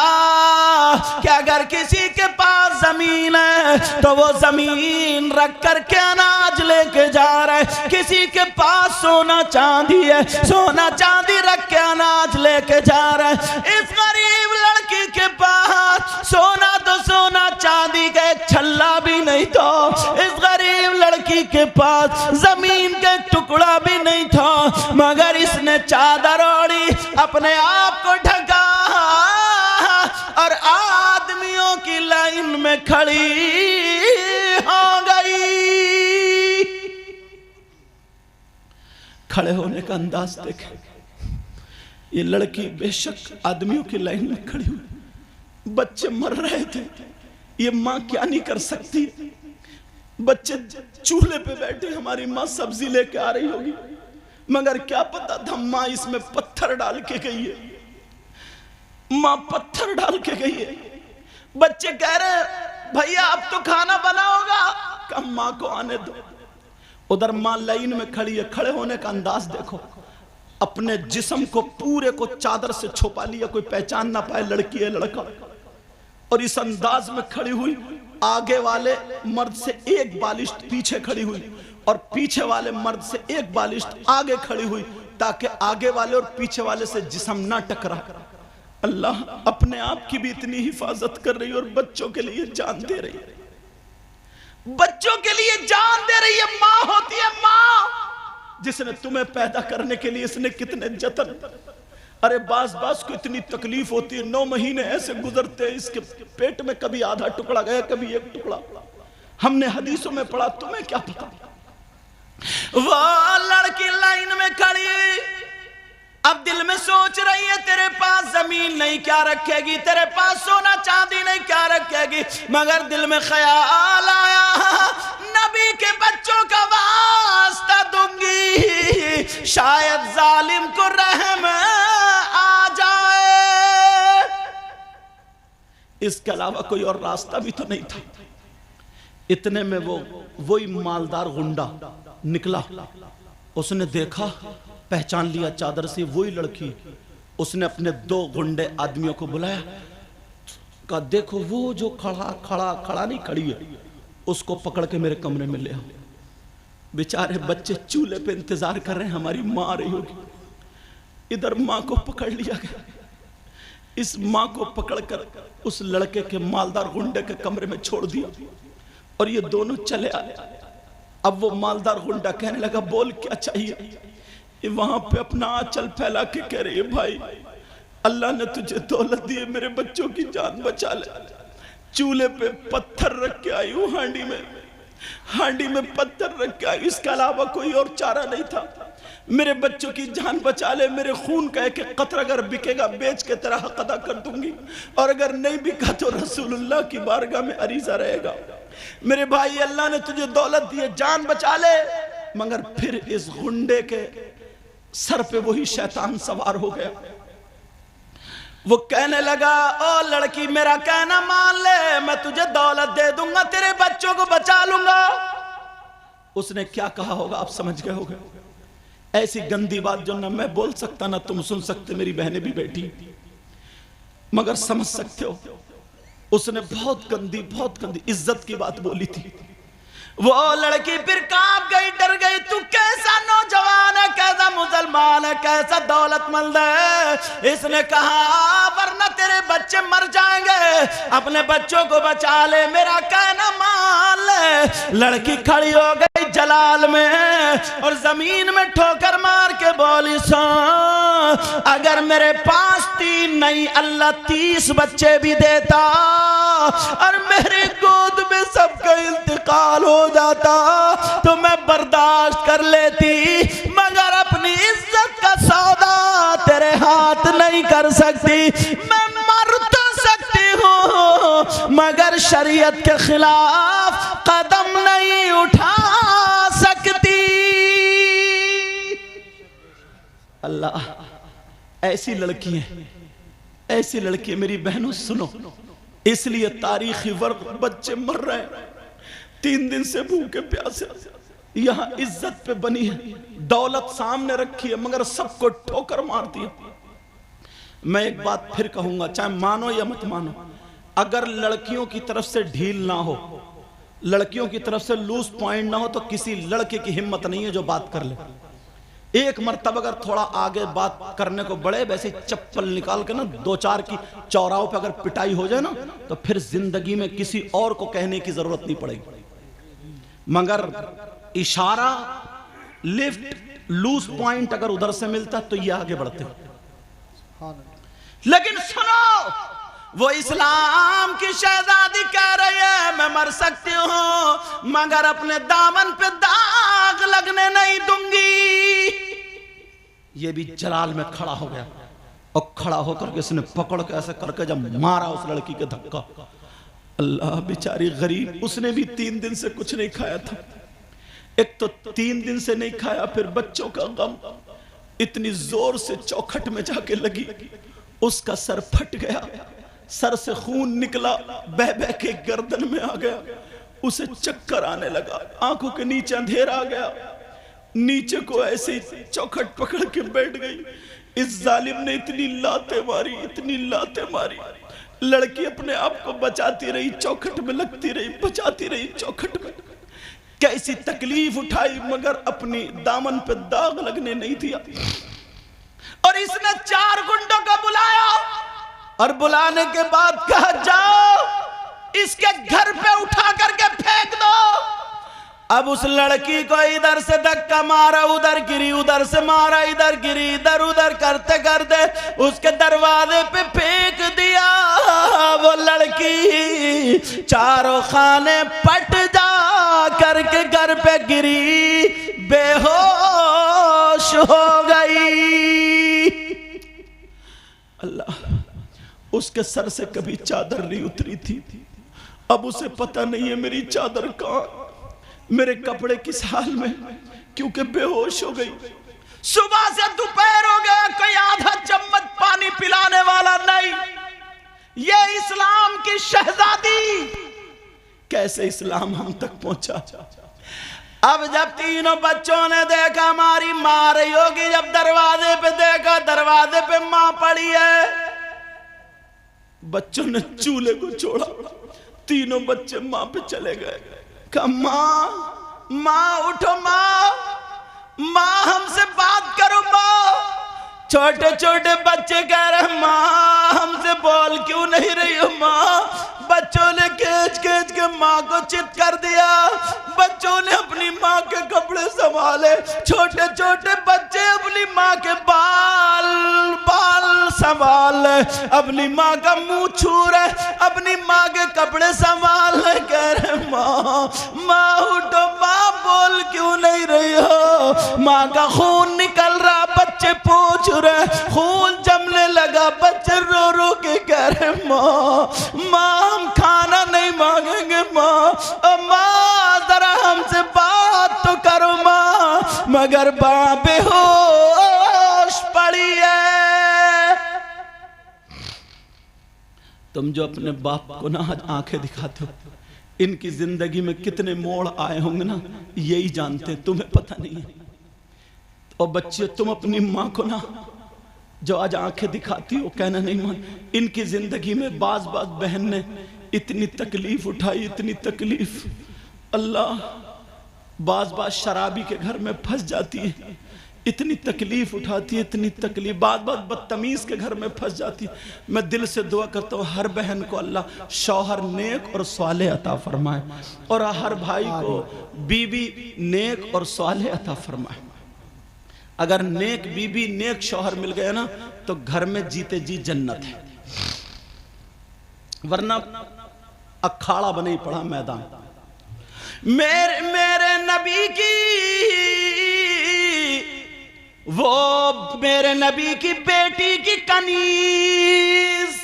कि अगर किसी के पास जमीन है तो वो जमीन रख करके अनाज लेके जा रहे। किसी के पास सोना चांदी है, सोना चांदी रख के अनाज लेके जा रहे। इस गरीब लड़की के पास सोना तो सोना, चांदी का एक छल्ला भी नहीं था। इस गरीब लड़की के पास जमीन का टुकड़ा भी नहीं था, मगर इसने चादर ओढ़ी, अपने आप को ढका और आदमियों की लाइन में खड़ी हो गई। खड़े होने का अंदाज देखे। ये लड़की बेशक आदमियों की लाइन में खड़ी हुई, बच्चे मर रहे थे, ये माँ क्या नहीं कर सकती। बच्चे चूल्हे पे बैठे, हमारी माँ सब्जी लेके आ रही होगी, मगर क्या पता था माँ इसमें पत्थर डाल के गई है। माँ पत्थर डाल के गई है। बच्चे कह रहे भैया अब तो खाना बना होगा। कब माँ को आने दो। उधर माँ लाइन में खड़ी है। खड़े होने का अंदाज देखो। अपने जिस्म को पूरे को चादर से छुपा लिया, कोई पहचान ना पाए लड़की है लड़का। और इस अंदाज में खड़ी हुई, आगे वाले मर्द से एक बालिश्त पीछे खड़ी हुई और पीछे वाले मर्द से एक बालिश्त आगे खड़ी हुई, ताकि आगे वाले और पीछे वाले से जिस्म ना टकरा। अल्लाह अपने आप की भी इतनी हिफाजत कर रही है और बच्चों के लिए जान दे रही है, बच्चों के लिए जान दे रही है। माँ होती है माँ, जिसने तुम्हें पैदा करने के लिए इसने कितने जतन। अरे बास को इतनी तकलीफ होती है, 9 महीने ऐसे गुजरते हैं, इसके पेट में कभी आधा टुकड़ा गया, कभी एक टुकड़ा। हमने हदीसों में पढ़ा, तुम्हें क्या पता। वो लड़की लाइन में खड़ी, अब दिल में सोच रही है तेरे पास जमीन नहीं क्या रखेगी, तेरे पास सोना चांदी नहीं क्या रखेगी, मगर दिल में ख्याल आया नबी के बच्चों का वास्ता दूंगी, शायद जालिम को रहम आ जाए। इसके अलावा कोई और रास्ता भी तो नहीं था। इतने में वही मालदार गुंडा निकला, उसने देखा, पहचान लिया चादर से वही लड़की। उसने अपने 2 गुंडे आदमियों को बुलाया, कहा देखो वो जो खड़ा नहीं खड़ी है, उसको पकड़ के मेरे कमरे में ले आओ। बेचारे बच्चे चूल्हे पे इंतजार कर रहे हैं, हमारी माँ आ रही होगी। इधर माँ को पकड़ लिया गया। इस माँ को पकड़कर उस लड़के के मालदार गुंडे के कमरे में छोड़ दिया और ये दोनों चले आए। अब वो मालदार गुंडा कहने लगा बोल क्या चाहिए। ये वहां पे अपना आंचल फैला के कह रही है भाई अल्लाह ने तुझे दौलत दी है, मेरे बच्चों की जान बचा ले। चूल्हे पे पत्थर रख के आई हूँ, हांडी में पत्थर रख के आई, इसके अलावा कोई और चारा नहीं था। मेरे बच्चों की जान बचा ले, मेरे खून का एक कतरा अगर बिकेगा बेच के तेरा हक अदा कर दूंगी, और अगर नहीं बिका तो रसूलुल्लाह की बारगाह में अरीजा रहेगा। मेरे भाई अल्लाह ने तुझे दौलत दी है, जान बचा ले। मगर फिर इस गुंडे के सर पे वही शैतान सवार हो गया। वो कहने लगा ओ लड़की मेरा कहना मान ले, मैं तुझे दौलत दे दूंगा, तेरे बच्चों को बचा लूंगा। उसने क्या कहा होगा आप समझ गए होगे। ऐसी गंदी बात जो ना मैं बोल सकता ना तुम सुन सकते, मेरी बहनें भी बैठी, मगर समझ सकते हो उसने बहुत गंदी इज्जत की बात बोली थी। वो लड़की फिर कांप गई, डर गई। तू कैसा नौजवान है, कैसा मुसलमान है, कैसा दौलतमंद है। इसने कहा वरना तेरे बच्चे मर जाएंगे, अपने बच्चों को बचा ले, मेरा कहना मान ले। लड़की खड़ी हो गई जलाल में और जमीन में ठोकर मार के बोली अगर मेरे पास 3 नहीं अल्लाह 30 बच्चे भी देता और मेरी गोद में सबका इंतकाल हो जाता तो मैं बर्दाश्त कर लेती, मगर अपनी इज्जत का सौदा तेरे हाथ नहीं कर सकती। मैं मर तो सकती हूँ मगर शरीयत के खिलाफ कदम नहीं उठा सकती। अल्लाह ऐसी लड़की है, ऐसी लड़की मेरी बहनों सुनो, इसलिए तारीखी वर्ग बच्चे मर रहे हैं 3 दिन से भूखे प्यासे। यहाँ इज्जत पे बनी है, दौलत सामने रखी है, मगर सबको ठोकर मार दिया। मैं एक बात फिर कहूंगा, चाहे मानो या मत मानो, अगर लड़कियों की तरफ से ढील ना हो, लड़कियों की तरफ से लूज पॉइंट ना हो, तो किसी लड़के की हिम्मत नहीं है जो बात कर ले। एक मर्तबा अगर थोड़ा आगे बात करने को बढ़े, वैसे चप्पल निकाल के ना 2-4 की चौराहों पे अगर पिटाई हो जाए ना, तो फिर जिंदगी में किसी और को कहने की जरूरत नहीं पड़ेगी। मगर इशारा, लिफ्ट, लूज पॉइंट अगर उधर से मिलता तो ये आगे बढ़ते। लेकिन सुनो, वो इस्लाम की शहजादी कह रही है मैं मर सकती हूं मगर अपने दामन पे दाग लगने नहीं दूंगी। ये भी जलाल में खड़ा हो गया और खड़ा होकर के इसने पकड़ के ऐसे करके जब मारा उस लड़की के धक्का, अल्लाह बेचारी गरीब, उसने भी 3 दिन से कुछ नहीं खाया था। एक तो 3 दिन से नहीं खाया, फिर बच्चों का गम, इतनी जोर से चौखट में जाके लगी, उसका सर फट गया, सर से खून निकला, बह बह के गर्दन में आ गया, उसे चक्कर आने लगा, आंखों के नीचे अंधेरा आ गया, नीचे को ऐसे चौखट पकड़ के बैठ गई। इस जालिम ने इतनी लातें मारी, इतनी लातें मारी, लड़की अपने आप को बचाती रही, चौखट में लगती रही, बचाती रही चौखट में, कैसी तकलीफ उठाई मगर अपनी दामन पे दाग लगने नहीं दिया। और इसने 4 गुंडों को बुलाया, और बुलाने के बाद कहा जाओ इसके घर पे उठा करके फेंक दो। अब उस लड़की को इधर से धक्का मारा, उधर गिरी, उधर से मारा, इधर गिरी, इधर उधर करते करते उसके दरवाजे पे फेंक दिया। वो लड़की चारों खाने पट जा करके घर पे गिरी, बेहोश हो गई। अल्लाह, उसके सर से कभी चादर नहीं उतरी थी। अब उसे पता नहीं है मेरी चादर कहां, मेरे कपड़े किस हाल में, क्योंकि बेहोश हो गई। सुबह से दोपहर हो गया, कोई आधा चम्मच पानी पिलाने वाला नहीं। ये इस्लाम की शहजादी, कैसे इस्लाम हम तक पहुंचा। अब जब तीनों बच्चों ने देखा हमारी मां रही होगी, जब दरवाजे पे देखा, दरवाजे पे मां पड़ी है। बच्चों ने चूल्हे को छोड़ा, तीनों बच्चे मां पे चले गए। कहा मां, मां उठो, मां, मां हमसे बात करो मां। छोटे छोटे बच्चे कह रहे मां हमसे बोल क्यों नहीं रही हो मां। बच्चों ने खींच खींच के मां को चित कर दिया। बच्चों ने अपनी मां के कपड़े संभाले, छोटे छोटे बच्चे अपनी मां के बाल संभाल, अपनी मां का मुंह छू रहे, अपनी मां के कपड़े संभाल, कह रहे मां, मां उठो मां, बोल क्यों नहीं रही हो। मां का खून निकल रहा, बच्चे पूछ रहे, खून जमने लगा, बच्चे रो रो के कह रहे मां, मां हम खाना नहीं मांगेंगे मां, मां जरा हमसे बात तो करो मां। मगर मां बेहोश पड़ी है। तुम जो अपने बाप को ना आज आंखें दिखाते हो, इनकी जिंदगी में कितने मोड़ आए होंगे ना, यही जानते, तुम्हें पता नहीं है। और बच्चे, तुम अपनी मां को ना जो आज आंखें दिखाती हो, कहना नहीं मान, इनकी जिंदगी में बाज बाज बहन ने इतनी तकलीफ उठाई, इतनी तकलीफ। अल्लाह, बाज बाज शराबी के घर में फंस जाती है, इतनी तकलीफ उठाती है, इतनी तकलीफ, बात बात बदतमीज के घर में फंस जाती है। मैं दिल से दुआ करता हूँ हर बहन को अल्लाह शौहर नेक और स्वाले अता फरमाए, और हर भाई को बीबी नेक और स्वाले अता फरमाए। अगर नेक बीबी नेक शौहर मिल गया ना, तो घर में जीते जी जन्नत है, वरना अखाड़ा बने ही पड़ा मैदान। मेरे नबी की, वो मेरे नबी की बेटी की कनीज,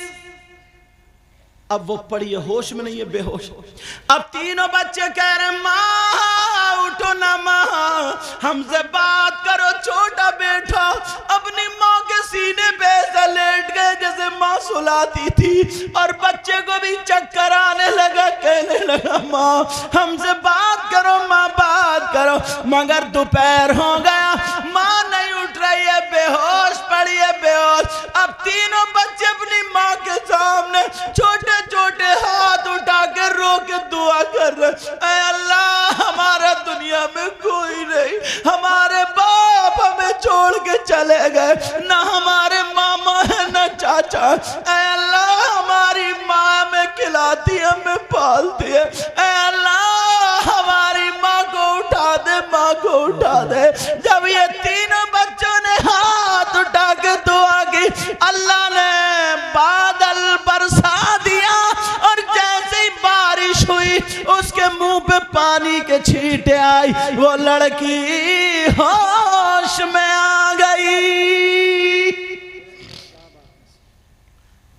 अब वो पड़ी है, होश में नहीं है, बेहोश। अब तीनों बच्चे कह रहे माँ उठो ना माँ, हमसे बात करो। छोटा बेटा अपनी माँ के सीने पे ऐसा लेट गए जैसे माँ सुलाती थी, और बच्चे को भी चक्कर आने लगा, कहने लगा माँ हमसे बात करो, माँ बात करो। मगर दोपहर हो गया, माँ नहीं उठ रही है, बेहोश पड़ी है, बेहोश। अब तीनों बच्चे अपनी माँ के सामने छोटे छोटे हाथ उठा के रो के दुआ कर रहे, ऐ अल्लाह हमारा दुनिया में कोई नहीं, हमारे बाप हमें छोड़ के चले गए, ना हमारे मामा है ना चाचा, ऐ अल्लाह हमारी माँ में खिलाती है, हमें पालती है, ऐ अल्लाह हमारी माँ को उठा दे, माँ को उठा दे। जब ये तीनों बच्चों ने हाथ उठा के दुआ की, अल्लाह ने बादल बरसा दिया, और जैसे ही बारिश हुई उसके मुंह पे पानी के छींटे आई, वो लड़की होश में आ गई,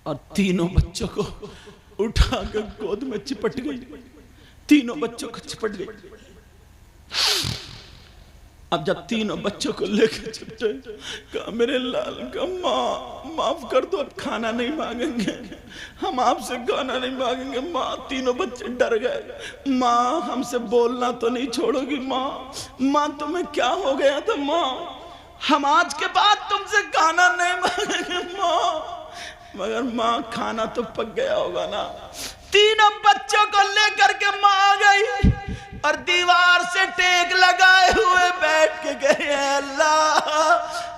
और तीनों बच्चों को उठा के गोद में चिपट गई, तीनों बच्चों को चिपट गई। अब जब तीनों बच्चों को लेकर चिपटे, कहा मेरे लाल का माँ माफ कर दो, अब खाना नहीं मांगेंगे, हम आपसे खाना नहीं मांगेंगे। माँ, तीनों बच्चे डर गए, माँ हमसे बोलना तो नहीं छोड़ोगी माँ, माँ तुम्हें क्या हो गया था माँ, हम आज के बाद तुमसे खाना नहीं मांगेंगे माँ। मगर माँ खाना तो पक गया होगा ना। तीनों बच्चों को लेकर के माँ आ गई, और दीवार से टेक लगाए हुए बैठ के गए, अल्लाह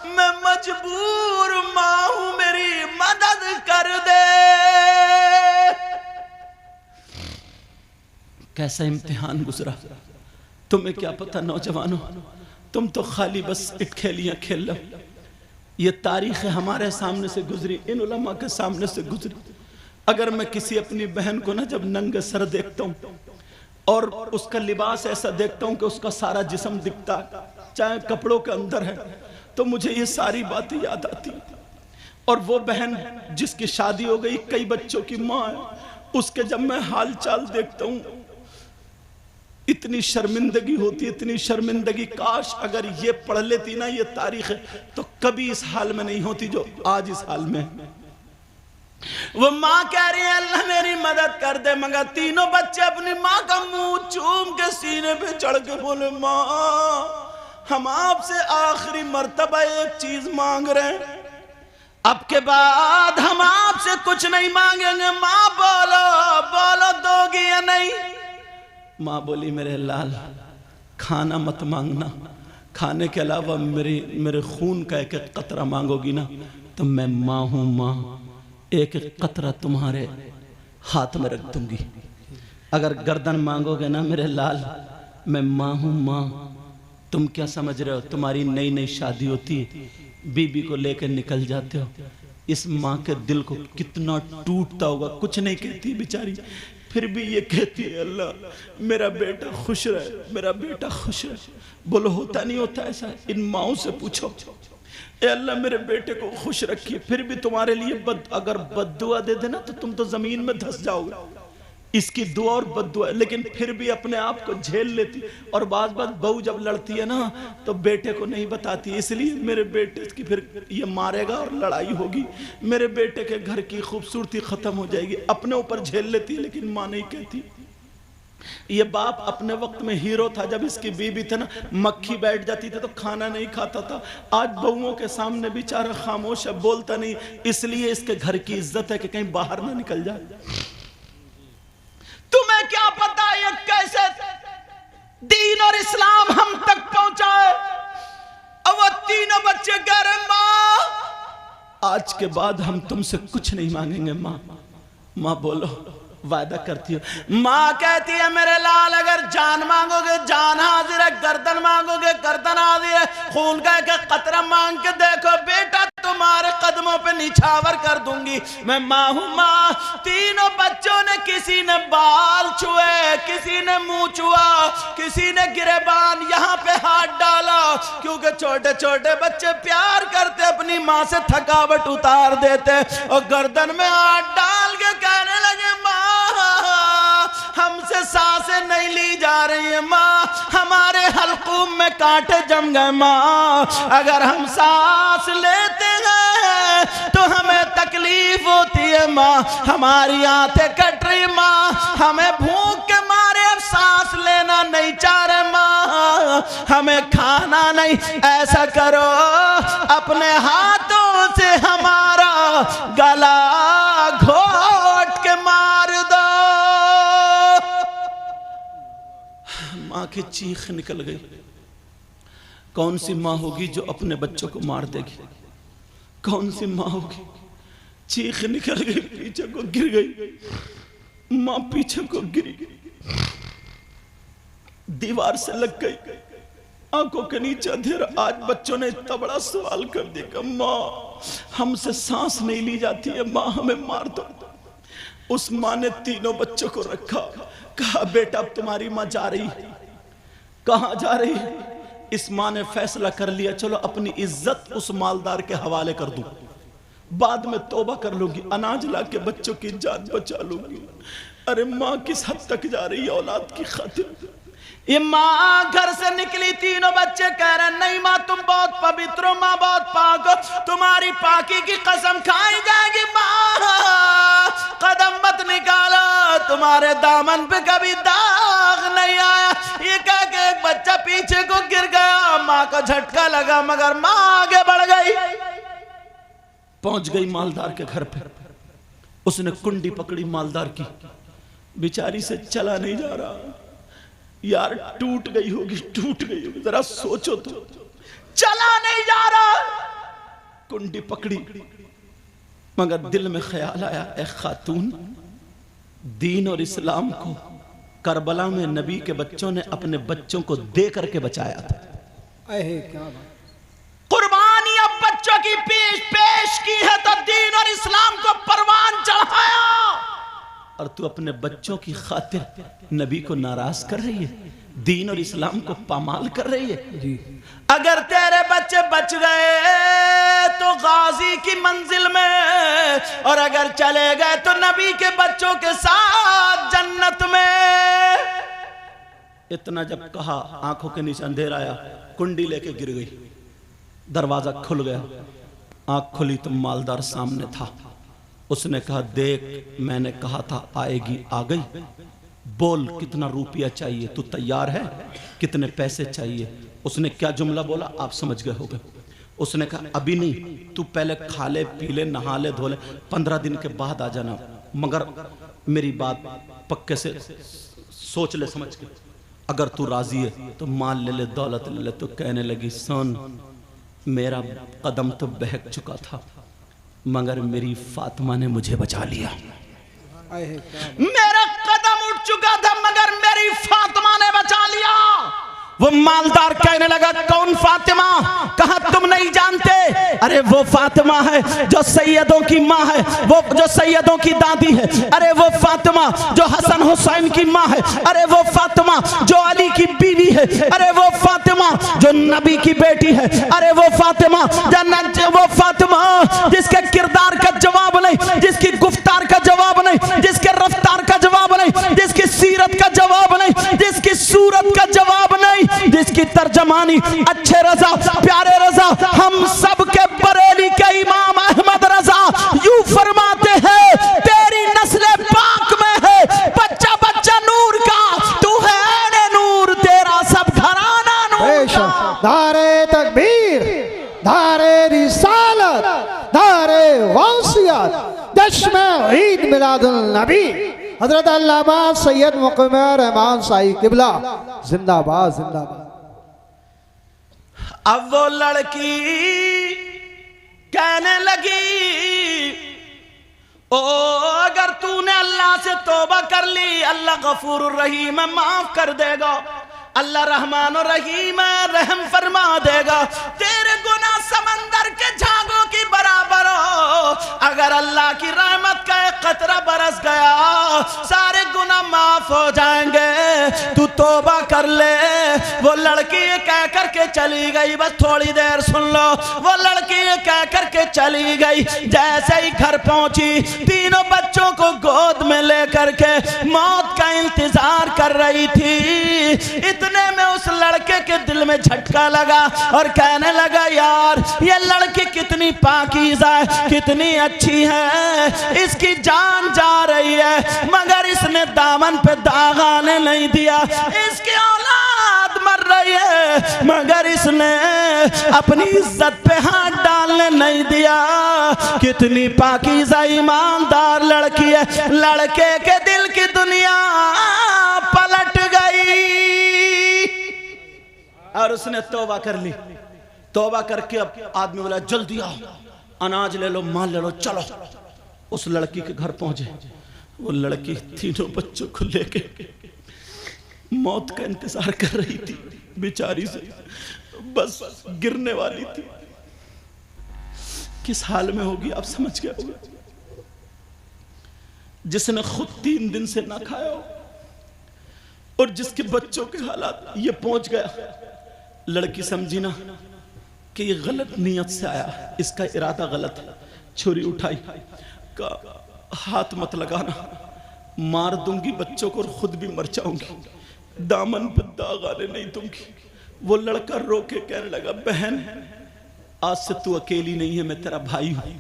मैं मजबूर माँ हूं, मेरी मदद कर दे। कैसा इम्तिहान गुजरा। तुम्हें क्या पता नौजवानों, तुम तो खाली बस इटखेलियां खेल लो। ये तारीख हमारे सामने से गुजरी, इन उलमा के सामने से गुजरी। अगर मैं किसी अपनी बहन को ना जब नंगे सर देखता हूँ और उसका लिबास ऐसा देखता हूँ कि उसका सारा जिस्म दिखता चाहे कपड़ों के अंदर है, तो मुझे ये सारी बातें याद आती। और वो बहन जिसकी शादी हो गई, कई बच्चों की माँ है, उसके जब मैं हाल चाल देखता हूँ इतनी शर्मिंदगी होती, इतनी शर्मिंदगी। काश अगर ये पढ़ लेती ना ये तारीख तो कभी इस हाल में नहीं होती जो आज इस हाल में। वो माँ कह रही है अल्लाह मेरी मदद कर दे, मगर तीनों बच्चे अपनी माँ का मुंह चूम के सीने पे चढ़ के बोले माँ हम आपसे आखिरी मर्तबा एक चीज मांग रहे हैं, अब के बाद हम आपसे कुछ नहीं मांगेंगे। माँ बोलो बोलो दोगी या नहीं? माँ बोली मेरे लाल खाना मत मांगना, खाने के अलावा मेरे खून का एक एक कतरा मांगोगी ना तो मैं माँ हूँ माँ, एक एक कतरा तुम्हारे हाथ में रख दूंगी। अगर गर्दन मांगोगे ना मेरे लाल, मैं माँ हूँ माँ। तुम क्या समझ रहे हो, तुम्हारी नई नई शादी होती है, बीबी को लेकर निकल जाते हो, इस माँ के दिल को कितना टूटता होगा। कुछ नहीं कहती बेचारी, फिर भी ये कहती है अल्लाह मेरा बेटा खुश रहे, मेरा बेटा खुश रहे। बोलो होता नहीं होता ऐसा? इन माओं से पूछो, ए अल्लाह मेरे बेटे को खुश रखिए। फिर भी तुम्हारे लिए अगर बद्दुआ दे देना तो तुम तो जमीन में धंस जाओगे। इसकी दुआ और बद्दुआ, लेकिन फिर भी अपने आप को झेल लेती। और बात बहू जब लड़ती है ना तो बेटे को नहीं बताती, इसलिए मेरे बेटे की फिर ये मारेगा और लड़ाई होगी, मेरे बेटे के घर की खूबसूरती खत्म हो जाएगी। अपने ऊपर झेल लेती लेकिन माँ नहीं कहती। ये बाप अपने वक्त में हीरो था, जब इसकी बीबी थी ना मक्खी बैठ जाती थी तो खाना नहीं खाता था। आज बहुओं के सामने बेचारा खामोश है, बोलता नहीं, इसलिए इसके घर की इज्जत है कि कहीं बाहर ना निकल जाए। तुम्हें क्या पता ये कैसे दीन और इस्लाम हम तक पहुंचाए। अब वो तीनों बच्चे कह रहे माँ आज के बाद हम तुमसे कुछ नहीं मांगेंगे माँ। माँ बोलो वादा करती हो? माँ कहती है मेरे लाल अगर जान मांगोगे जान हाजिर है, गर्दन मांगोगे गर्दन हाजिर है, खून का एक कतरा मांग के देखो बेटा तुम्हारे कदमों पे निछावर कर दूंगी। मैं माँ हूँ माँ। तीनों बच्चों ने, किसी ने बाल छुए, किसी ने मुंह छुआ, किसी ने गिरेबान यहाँ पे हाथ डाला, क्योंकि छोटे छोटे बच्चे प्यार करते अपनी माँ से थकावट उतार देते। और गर्दन में हाथ डाल के कहने लगे माँ हमसे सांसें नहीं ली जा रही है माँ, हमारे हल्कूम में कांटे जम गए माँ, अगर हम सांस लेते हैं तो हमें तकलीफ होती है माँ, हमारी आंखें कट रही माँ, हमें भूख के मारे अब सांस लेना नहीं चाह रहे माँ, हमें खाना नहीं। ऐसा करो अपने हाथों से हमारा गला घोट के मार दो। माँ की चीख निकल गई। कौन सी माँ होगी जो अपने बच्चों को मार देगी? कौन सी माँ होगी? चीख निकल गई, पीछे को गिर गई माँ, पीछे को गिरी, दीवार से लग गई, आंखों के नीचे अंधेरा। आज बच्चों ने इतना बड़ा सवाल कर दिया, माँ हमसे सांस नहीं ली जाती है माँ, हमें मार दो। उस माँ ने तीनों बच्चों को रखा, कहा बेटा अब तुम्हारी माँ जा रही। कहाँ जा रही? इस माँ ने फैसला कर लिया चलो अपनी इज्जत उस मालदार के हवाले कर दूं, बाद में तौबा कर लूंगी, अनाज ला के बच्चों की जान बचा लूंगी। अरे माँ किस हद तक जा रही है औलाद की खातिर। ये माँ घर से निकली, तीनों बच्चे कह रहे नहीं माँ तुम बहुत पवित्र हो, माँ बहुत पाक हो, तुम्हारी पाकी की कसम खाई जाएगी माँ, कदम मत निकालो, तुम्हारे दामन पे कभी दाग नहीं आया। ये कह के एक बच्चा पीछे को गिर गया, माँ को झटका लगा मगर माँ आगे बढ़ गई, पहुंच गई मालदार के घर पे। उसने कुंडी पकड़ी मालदार की, बेचारी से चला नहीं जा रहा। यार टूट गई होगी, टूट गई होगी, जरा सोचो तो, चला नहीं जा रहा। कुंडी पकड़ी मगर दिल में ख्याल आया ए खातून, दीन और इस्लाम को करबला में नबी के बच्चों ने अपने बच्चों को दे करके बचाया था। अहे क्या बात। कुर्बानी अब बच्चों की पेश की है तो दीन और इस्लाम को परवान चढ़ाया, और तू अपने बच्चों की खातिर नबी को नाराज कर रही है, दीन और इस्लाम को पामाल कर रही है जी। अगर तेरे बच्चे बच गए तो गाजी की मंजिल में, और अगर चले गए तो नबी के बच्चों के साथ जन्नत में। इतना जब कहा, आंखों के नीचे अंधेरा आया, कुंडी लेके गिर गई, दरवाजा खुल गया, आंख खुली तो मालदार सामने था। उसने कहा, देख मैंने कहा था आएगी, आ गई, बोल कितना रुपया चाहिए, तू तैयार है, कितने पैसे चाहिए। उसने क्या जुमला बोला आप समझ गए होगे। उसने कहा अभी नहीं, तू पहले खा ले पी ले नहा ले धो ले, 15 दिन के बाद आ जाना, मगर मेरी बात पक्के से सोच ले समझ के, अगर तू राजी है तो माल ले ले दौलत ले ले। तो कहने लगी, सुन मेरा कदम तो बहक चुका था मगर मेरी फातिमा ने मुझे बचा लिया। मेरा कदम उठ चुका था मगर मेरी फातिमा ने बचा लिया। वो मालदार कहने लगा, कौन फातिमा? कहा तुम नहीं जानते? अरे वो फातिमा है जो सैयदों की माँ है, वो जो सैयदों की दादी है। अरे वो फातिमा जो हसन हुसैन की माँ है। अरे वो फातिमा जो अली की बीवी है। अरे वो फातिमा जो नबी की बेटी है। अरे वो फातिमा वो फातिमा जिसके किरदार का जवाब नहीं, जिसकी गुफ्तार का जवाब नहीं, जिसके रफ्तार का जवाब नहीं, जिसकी सीरत का जवाब नहीं, जिसकी सूरत का जवाब नहीं, जिसकी तर्जमानी अच्छे रजा प्यारे रजा हम सब के बरेली के इमाम अहमद रजा यूं फरमाते हैं, तेरी नस्ल पाक में है बच्चा बच्चा नूर का, तू है ऐने नूर, तेरा सब घराना नूर का। धारे तकबीर, धारे रिसालत, धारे वसीयत, जश्न ईद मिलादुल नबी हजरत अल्लामा सैयद मुक़िम रहमान साई किबला जिंदाबाद जिंदाबाद। अब वो लड़की कहने लगी, ओ अगर तूने अल्लाह से तौबा कर ली, अल्लाह गफूर रहीम है, माफ कर देगा, अल्लाह रहमान और रहीम है, रहम फरमा देगा। तेरे गुनाह समंदर के झागों की बराबर हो, अगर अल्लाह की रहमत का एक कतरा बरस गया सारे गुनाह माफ हो जाएंगे, तू तौबा कर ले। वो लड़की ये कह करके चली गई, बस थोड़ी देर सुन लो। वो लड़की ये कह करके चली गई, जैसे ही घर पहुंची तीनों बच्चों को गोद में लेकर के मौत का इंतजार कर रही थी। इतने में उस लड़के के दिल में झटका लगा और कहने लगा, यार ये लड़की कितनी पाकीज़ा है, कितनी अच्छी है, इसकी जान जा रही है मगर इसने दामन पे दाग आने नहीं दिया, इसकी औलाद मर रही है मगर इसने अपनी इज्जत पे हाथ डालने नहीं दिया। कितनी पाकीज़ा ईमानदार लड़की है। लड़के के दिल की दुनिया पलट गई और उसने तौबा कर ली। तौबा करके अब आदमी बोला, जल्दी आओ, अनाज ले लो, माल ले लो, चलो। उस लड़की के घर पहुंचे। वो लड़की तीनों बच्चों को लेके मौत का इंतजार कर रही थी, बेचारी से बस गिरने वाली थी। किस हाल में होगी आप समझ गए होंगे। जिसने खुद 3 दिन से ना खाया हो और जिसके बच्चों के हालात ये पहुंच गया। लड़की समझी ना कि ये गलत नियत से आया, इसका इरादा गलत है। छुरी उठाई, का हाथ मत लगाना, मार दूंगी बच्चों को और खुद भी मर जाऊंगी, दामन पर दाग आने नहीं दूंगी। वो लड़का रो के कहने लगा, बहन आज से तू अकेली नहीं है, मैं तेरा भाई हूं।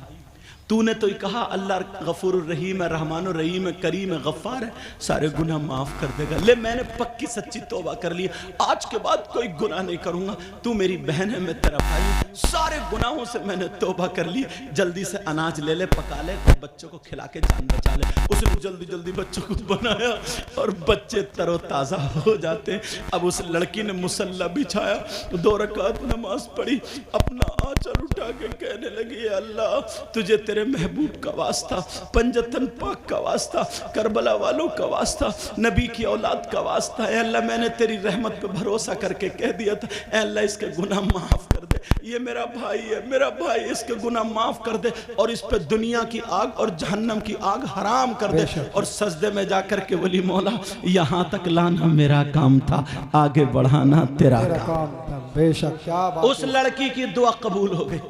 तूने तो ही कहा अल्लाह गफूर रहीम है, रहमान रहीम है, करीम है, गफ्फार है, सारे गुनाह माफ कर देगा। ले मैंने पक्की सच्ची तौबा कर ली, आज के बाद कोई गुनाह नहीं करूंगा। तू मेरी बहन है, मैं तेरा भाई हूं, सारे गुनाहों से मैंने तौबा कर ली। जल्दी से अनाज ले ले, पका ले, बच्चों को खिला के जान बचा ले। उसने जल्दी जल्दी बच्चों को बनाया और बच्चे तरोताज़ा हो जाते। अब उस लड़की ने मुसल्ला बिछाया, 2 रकात नमाज पढ़ी, अपना आंचल उठा के कहने लगी, अल्लाह तुझे तेरे महबूब का वास्ता, पंजतन पाक का वास्ता, करबला वालों का वास्ता, नबी की औलाद का वास्ता। ऐ अल्लाह मैंने तेरी रहमत पे भरोसा करके कह दिया था, ऐ अल्लाह इसके गुनाह माफ़ कर दे, ये मेरा भाई है, मेरा भाई, इसके गुनाह माफ़ कर दे और इस पे दुनिया की आग और जहन्नम की आग हराम कर दे। और सजदे में जाकर के बोली मौला यहाँ तक लाना मेरा काम था, आगे बढ़ाना तेरा काम था। बेशक, क्या बात। उस लड़की की दुआ कबूल हो गई,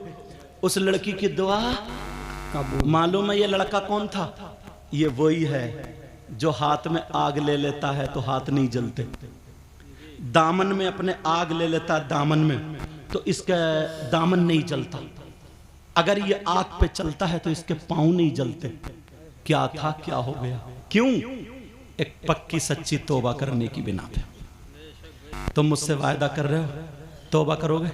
उस लड़की की दुआ कबूल। मालूम है ये लड़का कौन था? ये वही है जो हाथ में आग ले लेता है तो हाथ नहीं जलते, दामन में अपने आग ले लेता दामन में तो इसका दामन नहीं जलता, अगर ये आग पे चलता है तो इसके पांव नहीं जलते। क्या था, क्या हो गया, क्यों? एक पक्की सच्ची तौबा करने की बिना पे। तुम मुझसे वायदा कर रहे हो तौबा करोगे?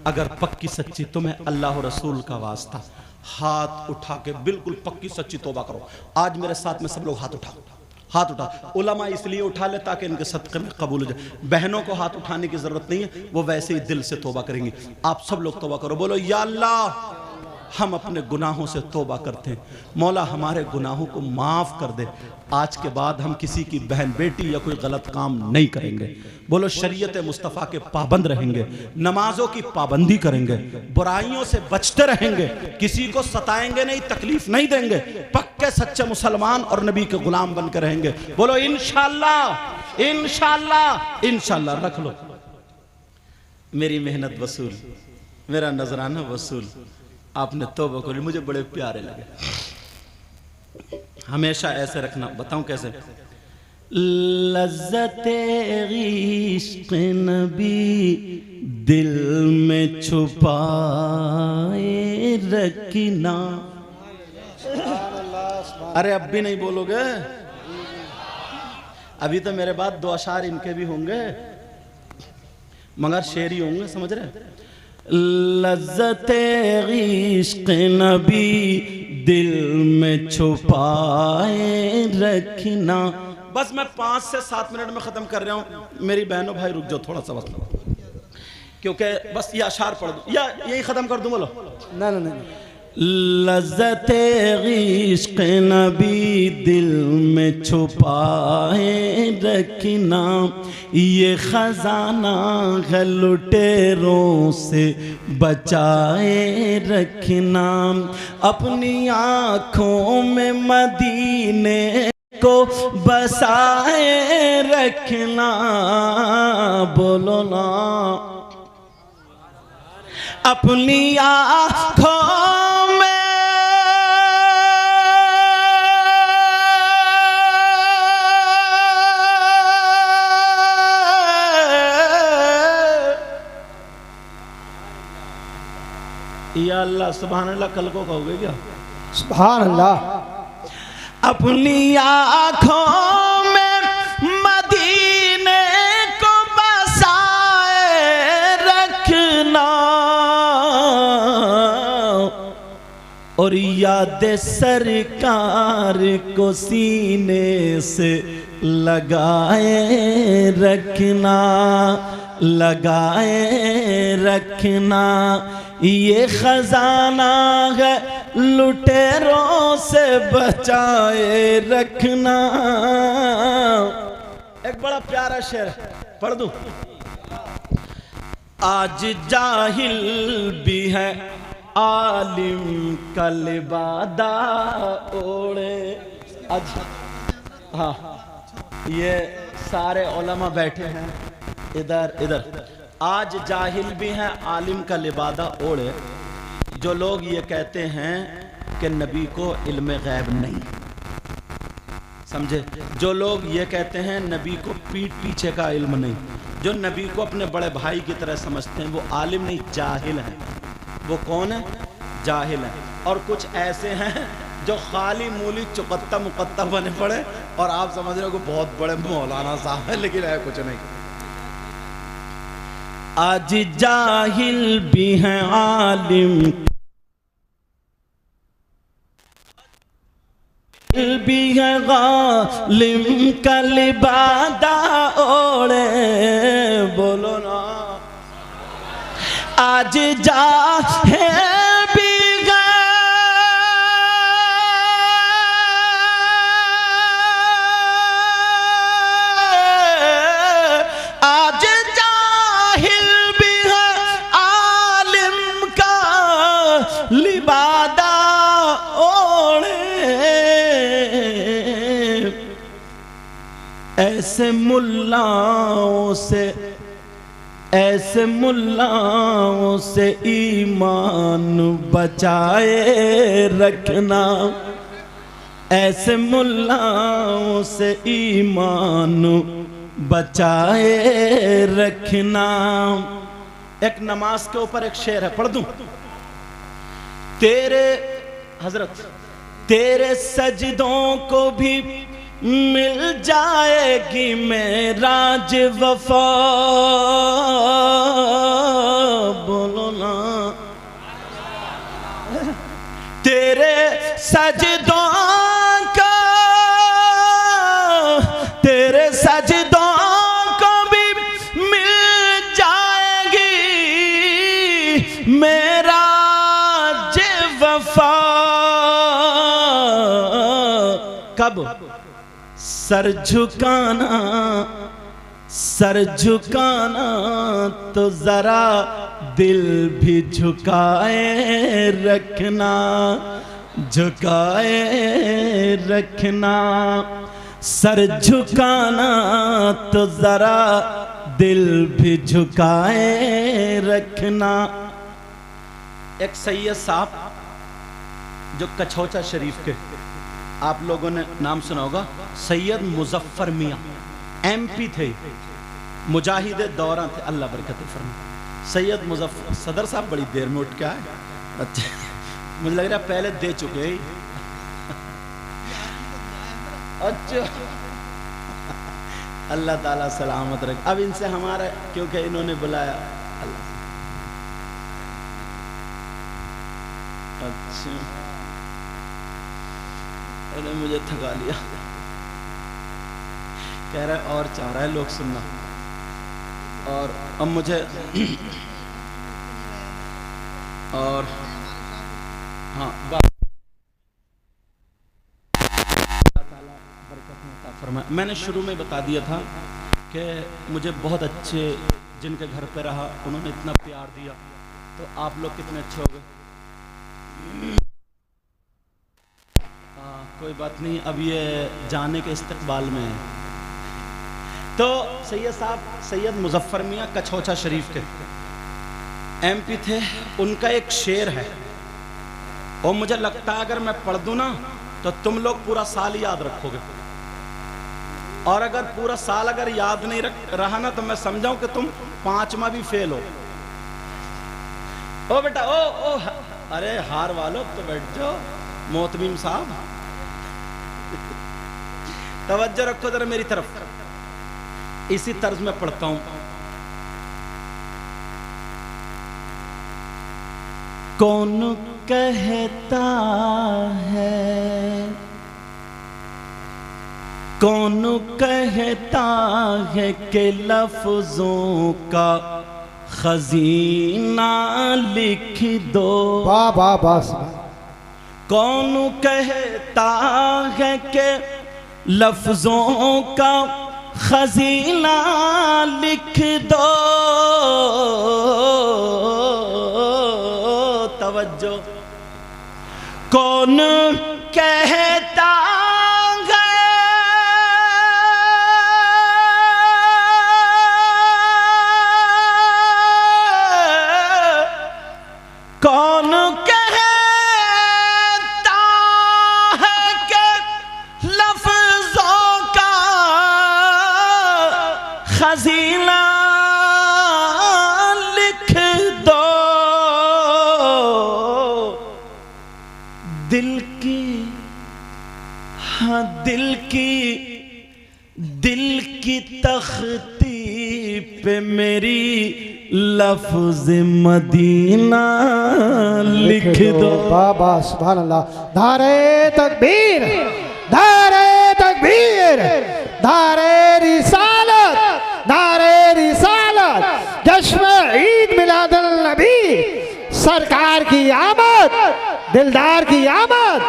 अगर पक्की सच्ची, तुम्हें अल्लाह रसूल का वास्ता हाथ उठा के बिल्कुल पक्की सच्ची तौबा करो। आज मेरे साथ में सब लोग हाथ उठाओ, हाथ उठा। उलमा इसलिए उठा ले ताकि इनके सदक़े में कबूल हो जाए। बहनों को हाथ उठाने की जरूरत नहीं है, वो वैसे ही दिल से तौबा करेंगी। आप सब लोग तौबा करो, बोलो या अल्लाह हम अपने गुनाहों से तौबा करते हैं, मौला हमारे गुनाहों को माफ़ कर दे। आज के बाद हम किसी की बहन बेटी या कोई गलत काम नहीं करेंगे। बोलो शरीयत मुस्तफ़ा के पाबंद रहेंगे, नमाजों की पाबंदी करेंगे, बुराइयों से बचते रहेंगे, किसी को सताएंगे नहीं, तकलीफ नहीं देंगे, पक्के सच्चे मुसलमान और नबी के गुलाम बनकर रहेंगे। बोलो इंशाअल्लाह, इंशाअल्लाह, इंशाअल्लाह। रख लो मेरी मेहनत वसूल, मेरा नजराना वसूल। आपने तौबा करी, मुझे बड़े प्यारे लगे। हमेशा ऐसे रखना। बताऊं कैसे? लज़्ज़ते इश्क़ नबी दिल में छुपाए रखना। अरे अब भी नहीं बोलोगे? अभी तो मेरे बाद दो अशार इनके भी होंगे, मगर शेर ही होंगे, समझ रहे? लज़्ज़ते इश्क़ नबी दिल में छुपाए रखना। बस मैं 5 से 7 मिनट में ख़त्म कर रहा हूँ। मेरी बहनों भाई रुक जाओ थोड़ा सा वक्त, क्योंकि बस ये अशार पढ़ दूँ या यही ख़त्म कर दूँ। बोलो ना ना ना। लज़्ज़ते इश्क़ नबी दिल में छुपाए रखना, ये खजाना है लुटेरों से बचाए रखना, अपनी आँखों में मदीने को बसाए रखना। बोलो ना, अपनी आँखों या अल्लाह सुभान अल्लाह। कल को कहोगे क्या? सुभान अल्लाह। अपनी आँखों में मदीने को बसाए रखना और याद सरकार को सीने से लगाए रखना, लगाए रखना। ये खजाना है लुटेरों से बचाए रखना। एक बड़ा प्यारा शेर पढ़ दूं। आज जाहिल भी है आलिम का लिबादा ओढ़े। अच्छा हाँ, ये सारे उलमा बैठे हैं इधर इधर। आज जाहिल भी हैं आलिम का लिबादा ओढ़े, जो लोग ये कहते हैं कि नबी को इल्म गैब नहीं, समझे? जो लोग ये कहते हैं नबी को पीठ पीछे का इल्म नहीं, जो नबी को अपने बड़े भाई की तरह समझते हैं, वो आलिम नहीं जाहिल हैं। वो कौन है? जाहिल है। और कुछ ऐसे हैं जो खाली मूली चुकत्ता मुकत्ता बने पड़े और आप समझ रहे हो कि बहुत बड़े मौलाना साहब है, लेकिन है कुछ नहीं। आज जाहिल भी हैं आलिम भी है गालिम का लिबादा ओढ़े। बोलो ना, आज जाहिल भी है ऐसे मुल्लाओं से ईमान बचाए रखना, ऐसे मुल्लाओं से ईमान बचाए रखना। एक नमाज के ऊपर एक शेर है, पढ़ दूं? तेरे हजरत तेरे सजदों को भी मिल जाएगी मेराज वफा, बोलो ना। तेरे सजदों को, तेरे सजदों को भी मिल जाएगी मेराज वफा। कब? सर झुकाना तो जरा दिल भी झुकाए रखना, झुकाए रखना। सर झुकाना तो जरा दिल भी झुकाए रखना। एक सैयद साहब जो कछौचा शरीफ के, आप लोगों ने नाम सुना होगा, सैयद मुजफ्फर मियाँ, MP थे, मुजाहिद दौरा थे, अल्लाह बरकत फरमाए। सैयद मुजफ्फर सदर साहब बड़ी देर में उठ के आए, अच्छा मुझे लग रहा पहले दे चुके ही। अच्छा अल्लाह ताला सलामत रखे। अब इनसे हमारा, क्योंकि इन्होंने बुलाया अल्लाह। अच्छा अरे मुझे थका लिया, कह रहा है और चाह रहा है लोग सुनना। और अब मुझे और हाँ मैंने शुरू में बता दिया था कि मुझे बहुत अच्छे जिनके घर पे रहा उन्होंने इतना प्यार दिया, तो आप लोग कितने अच्छे हो गए। कोई बात नहीं, अब ये जाने के इस्तकबाल में है। तो सैयद साहब, सैयद मुजफ्फर मियाँ कछौचा शरीफ के MP थे। उनका एक शेर है और मुझे लगता है अगर मैं पढ़ दूं ना तो तुम लोग पूरा साल याद रखोगे, और अगर पूरा साल अगर याद नहीं रहा ना तो मैं समझाऊं कि तुम 5वां भी फेल हो। ओ बेटा ओ अरे हार वालो तो बैठ जाओ। मोहतमीम साहब तवज्जो रखो जरा मेरी तरफ, इसी तर्ज में पढ़ता हूं। कौन कहता है, कौन कहता है कि लफ्जों का खजीना लिख दो। वाह वाह वाह। कौन कहता है कि लफ्जों का खजीना लिख दो। तवज्जो। कौन कहता है कौन कहता है कि लफ्जों का खजीना लिख दो। दिल की, हाँ दिल की तख्ती पे मेरी लफ्ज मदीना लिख दो। बाबा सुभान अल्लाह। धारे तकबीर, धारे तकबीर, धारे रिसालत, धारे रिसालत। जश्न ईद मिलादुल नबी, सरकार की आमद, दिलदार की आमद।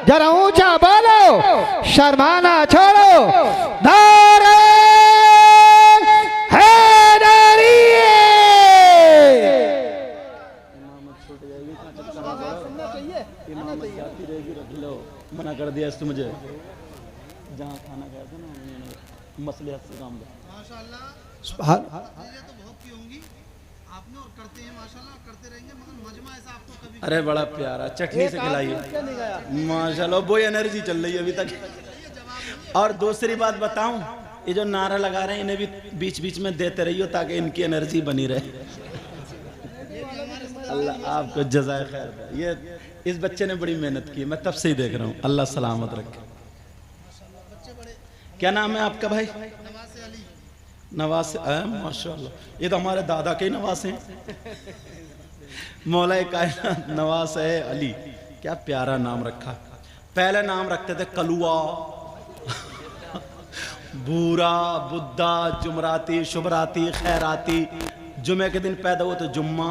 जरा ऊंचा बोलो, शर्माना छोड़ो। धारे मना कर दिया इससे मुझे, जहाँ खाना खाया था ना उन्होंने। मसले से काम कर। माशाल्लाह सुभान चीजें तो बहुत की होंगी आपने और करते हैं माशाल्लाह करते रहेंगे मगर मजमा ऐसा आपको कभी अरे बड़ा प्यारा, चटनी से खिलाइए क्या नहीं गया माशाल्लाह, वो एनर्जी चल रही है अभी तक। और दूसरी बात बताऊं, ये जो नारा लगा रहे हैं इन्हें भी बीच बीच में देते रहिए ताकि इनकी एनर्जी बनी रहे। अल्लाह आपको जज़ाए खैर दे। ये इस बच्चे ने बड़ी मेहनत की, मैं तब से ही देख रहा हूँ। अल्लाह सलामत रखे। क्या नाम है आपका भाई? नवाज माशाल्लाह, ये तो हमारे दादा के नवाज हैं। मौला कायनात नवाज है अली, क्या प्यारा नाम रखा। पहले नाम रखते थे कलुआ, बूरा, बुद्धा, जुमराती, शुभराती, खैराती। जुमे के दिन पैदा हो तो जुम्मा,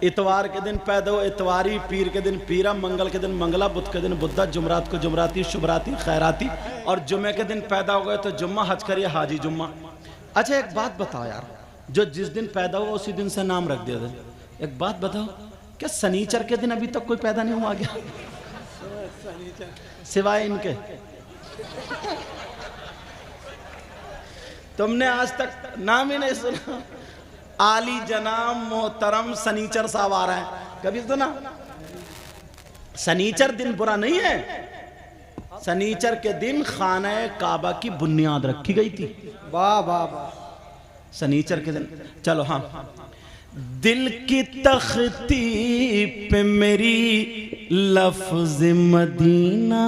इतवार के दिन पैदा हो इतवारी, पीर के दिन पीरा, मंगल के दिन मंगला, बुध के दिन बुद्धा, जुमरात को जुमराती, शुभराती, खैराती, और जुमे के दिन पैदा हो गए तो जुम्मा, हज करिए हाजी जुम्मा। अच्छा एक बात बताओ यार, जो जिस दिन पैदा हुआ उसी दिन से नाम रख दिया था। एक बात बताओ, क्या शनिचर के दिन अभी तक कोई पैदा नहीं हुआ क्या? सिवाय इनके। तुमने आज तक नाम ही नहीं सुना। आली जनाब मोहतरम शनिचर साहब आ रहा है, कभी सुना? शनिचर दिन बुरा नहीं है। शनिचर के दिन खाना काबा की बुनियाद रखी गई थी। वाह वाह वाह। शनिचर के दिन। चलो हाँ, दिल की तख्ती पे मेरी लफ्ज मदीना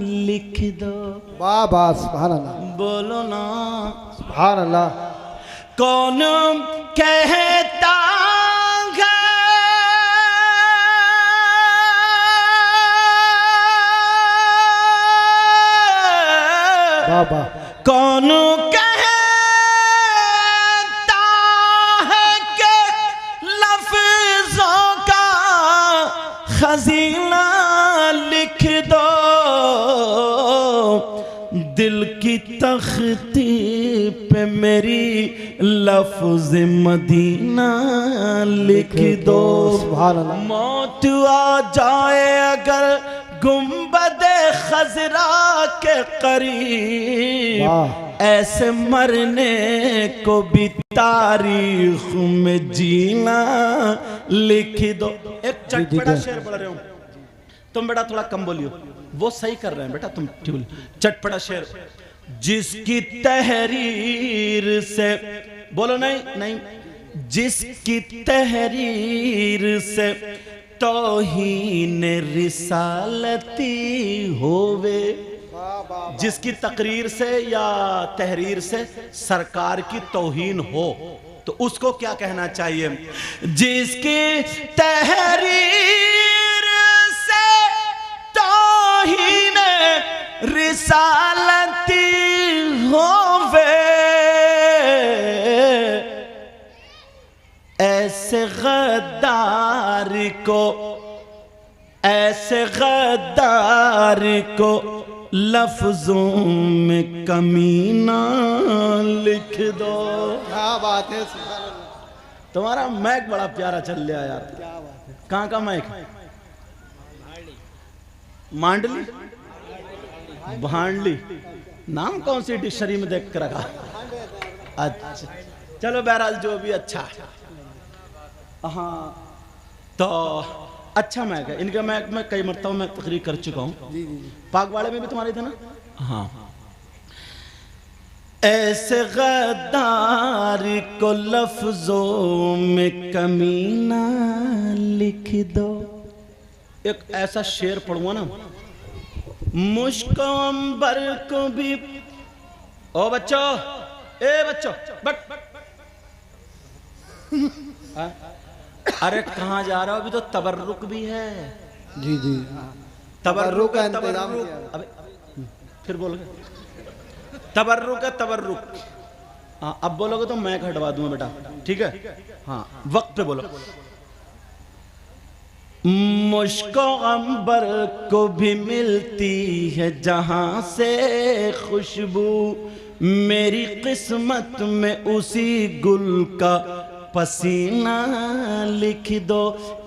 लिख दो। वाह वाह सुभान अल्लाह। बोलो ना सुभान अल्लाह। कौन कहता है वाह वाह। कौन कहता है कि लफ्जों का खजीना लिख दो। दिल की तख्ती पे मेरी लफ्ज मदीना लिख दो। सुभान अल्लाह। मौत आ जाए अगर गुंबदे खजरा के करीब, ऐसे मरने को भी तारीख में जीना लिख दो। एक चटपटा शेर पढ़ रहे हो तुम बेटा, थोड़ा कम बोलियो। वो सही कर रहे हैं बेटा, तुम ठीक बोलियो। चटपटा शेर। जिसकी तहरीर से, बोलो नहीं नहीं, जिसकी तहरीर से तौहीन रिसालती होवे। जिसकी तकरीर से या तहरीर से सरकार की तौहीन हो तो उसको क्या कहना चाहिए? जिसकी तहरीर से तौहीन रिसालती होवे, ऐसे गद्दार को, ऐसे गद्दार को लफ्जों में कमीना लिख दो। क्या बात है सुभान अल्लाह। तुम्हारा मैक बड़ा प्यारा चल रहा यार। क्या बात है। कहाँ का मैक? मांडली, भांडली। नाम कौन सी डिक्शनरी में देख कर रखा? अच्छा चलो बहरहाल जो भी अच्छा है। हाँ तो अच्छा मैक है इनका। मैक में कई मरतबा मैं तकरीर कर चुका हूँ। जी जी जी। पागवाड़े में भी तुम्हारे थे ना? हाँ। ऐसे गद्दार को लफ्जों में कमीना लिख दो। एक ऐसा शेर पढ़ूंगा ना, मुश्क अंबर को भी। ओ बच्चों, ए बच्चों बट अरे कहाँ जा रहा हो? अभी तो तबर्रुक भी है। जी जी। तबर्रुक का है, इंतजाम तबर्रुक। किया। अबे फिर बोलोगे तबर्रुक है, तबर्रुक। हाँ अब बोलोगे तो मैं हटवा दूंगा बेटा, ठीक है? हाँ वक्त पे बोलो। मुश्को अंबर को भी मिलती है जहां से खुशबू, मेरी किस्मत में उसी गुल का पसीना लिख दो।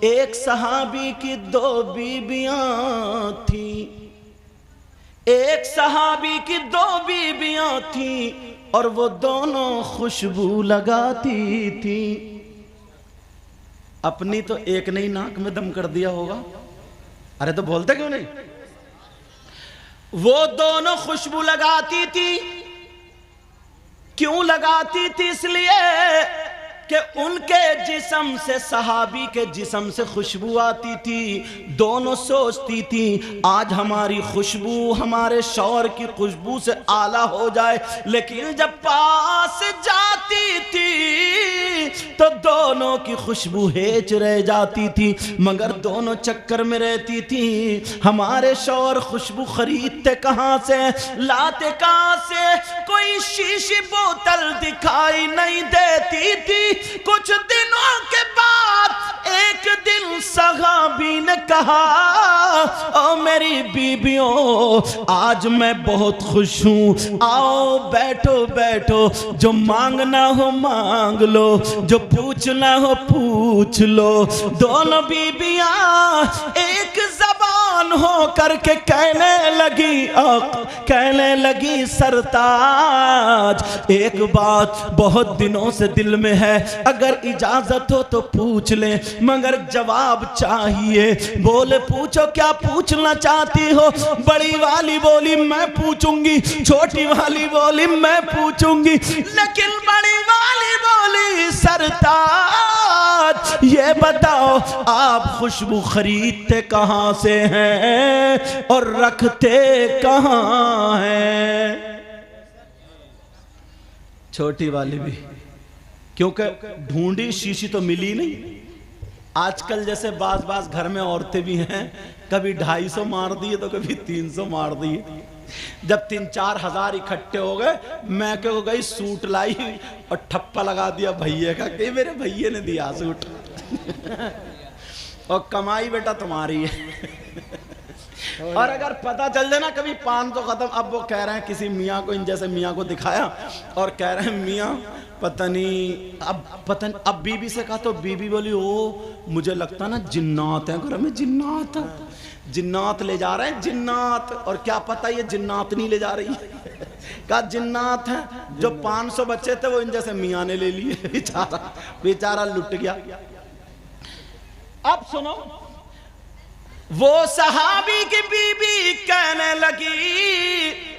एक सहाबी की दो बीबियां थी, एक सहाबी की 2 बीबियां थी और वो दोनों खुशबू लगाती थी। अपनी तो एक ने ही नाक में दम कर दिया होगा। अरे तो बोलते क्यों नहीं? वो दोनों खुशबू लगाती थी। क्यों लगाती थी? इसलिए कि उनके जिस्म से, सहाबी के जिस्म से खुशबू आती थी। दोनों सोचती थी आज हमारी खुशबू हमारे शौहर की खुशबू से आला हो जाए, लेकिन जब पास जाती थी तो दोनों की खुशबू हेच रह जाती थी। मगर दोनों चक्कर में रहती थी, हमारे शौहर खुशबू खरीदते कहां से, लाते कहां से? कोई शीशी बोतल दिखाई नहीं देती थी। कुछ दिनों के बाद एक दिन सहाबी ने कहा, ओ मेरी बीबियों, आज मैं बहुत खुश हूं, आओ बैठो बैठो, जो मांगना हो मांग लो, जो पूछना हो पूछ लो। दोनों बीबियां एक जबान हो करके कहने लगी सरताज, एक बात बहुत दिनों से दिल में है, अगर इजाजत हो तो पूछ ले, मगर जवाब चाहिए। बोले पूछो, क्या पूछना चाहती हो? बड़ी वाली बोली मैं पूछूंगी, छोटी वाली बोली मैं पूछूंगी, लेकिन बड़ी वाली बोली सरताज ये बताओ आप खुशबू खरीदते कहां से हैं और रखते कहां हैं? छोटी वाली भी, क्योंकि ढूंढी शीशी तो मिली नहीं। आजकल जैसे बाज घर में औरतें भी हैं, कभी 250 मार दिए तो कभी 300 मार दिए। जब 3-4 हजार इकट्ठे हो गए, मैं क्यों गई सूट लाई और ठप्पा लगा दिया भैया का कि मेरे भैया ने दिया सूट और कमाई बेटा तुम्हारी है। और अगर पता चल जाए ना कभी 500 खत्म, अब वो कह रहे हैं किसी मियाँ को, इन जैसे मियाँ को दिखाया और कह रहे हैं मियाँ पता नहीं, अब बीबी से कहा तो बीबी बोली ओ मुझे लगता ना जिन्नात है घर में, जिन्नात ले जा रहे हैं जिन्नात। और क्या पता ये जिन्नात नहीं ले जा रही है, कहा जिन्नात है। जो 500 बच्चे थे वो इन जैसे मियाँ ने ले लिए, बेचारा लुट गया। अब सुनो, वो सहाबी की बीबी कहने लगी,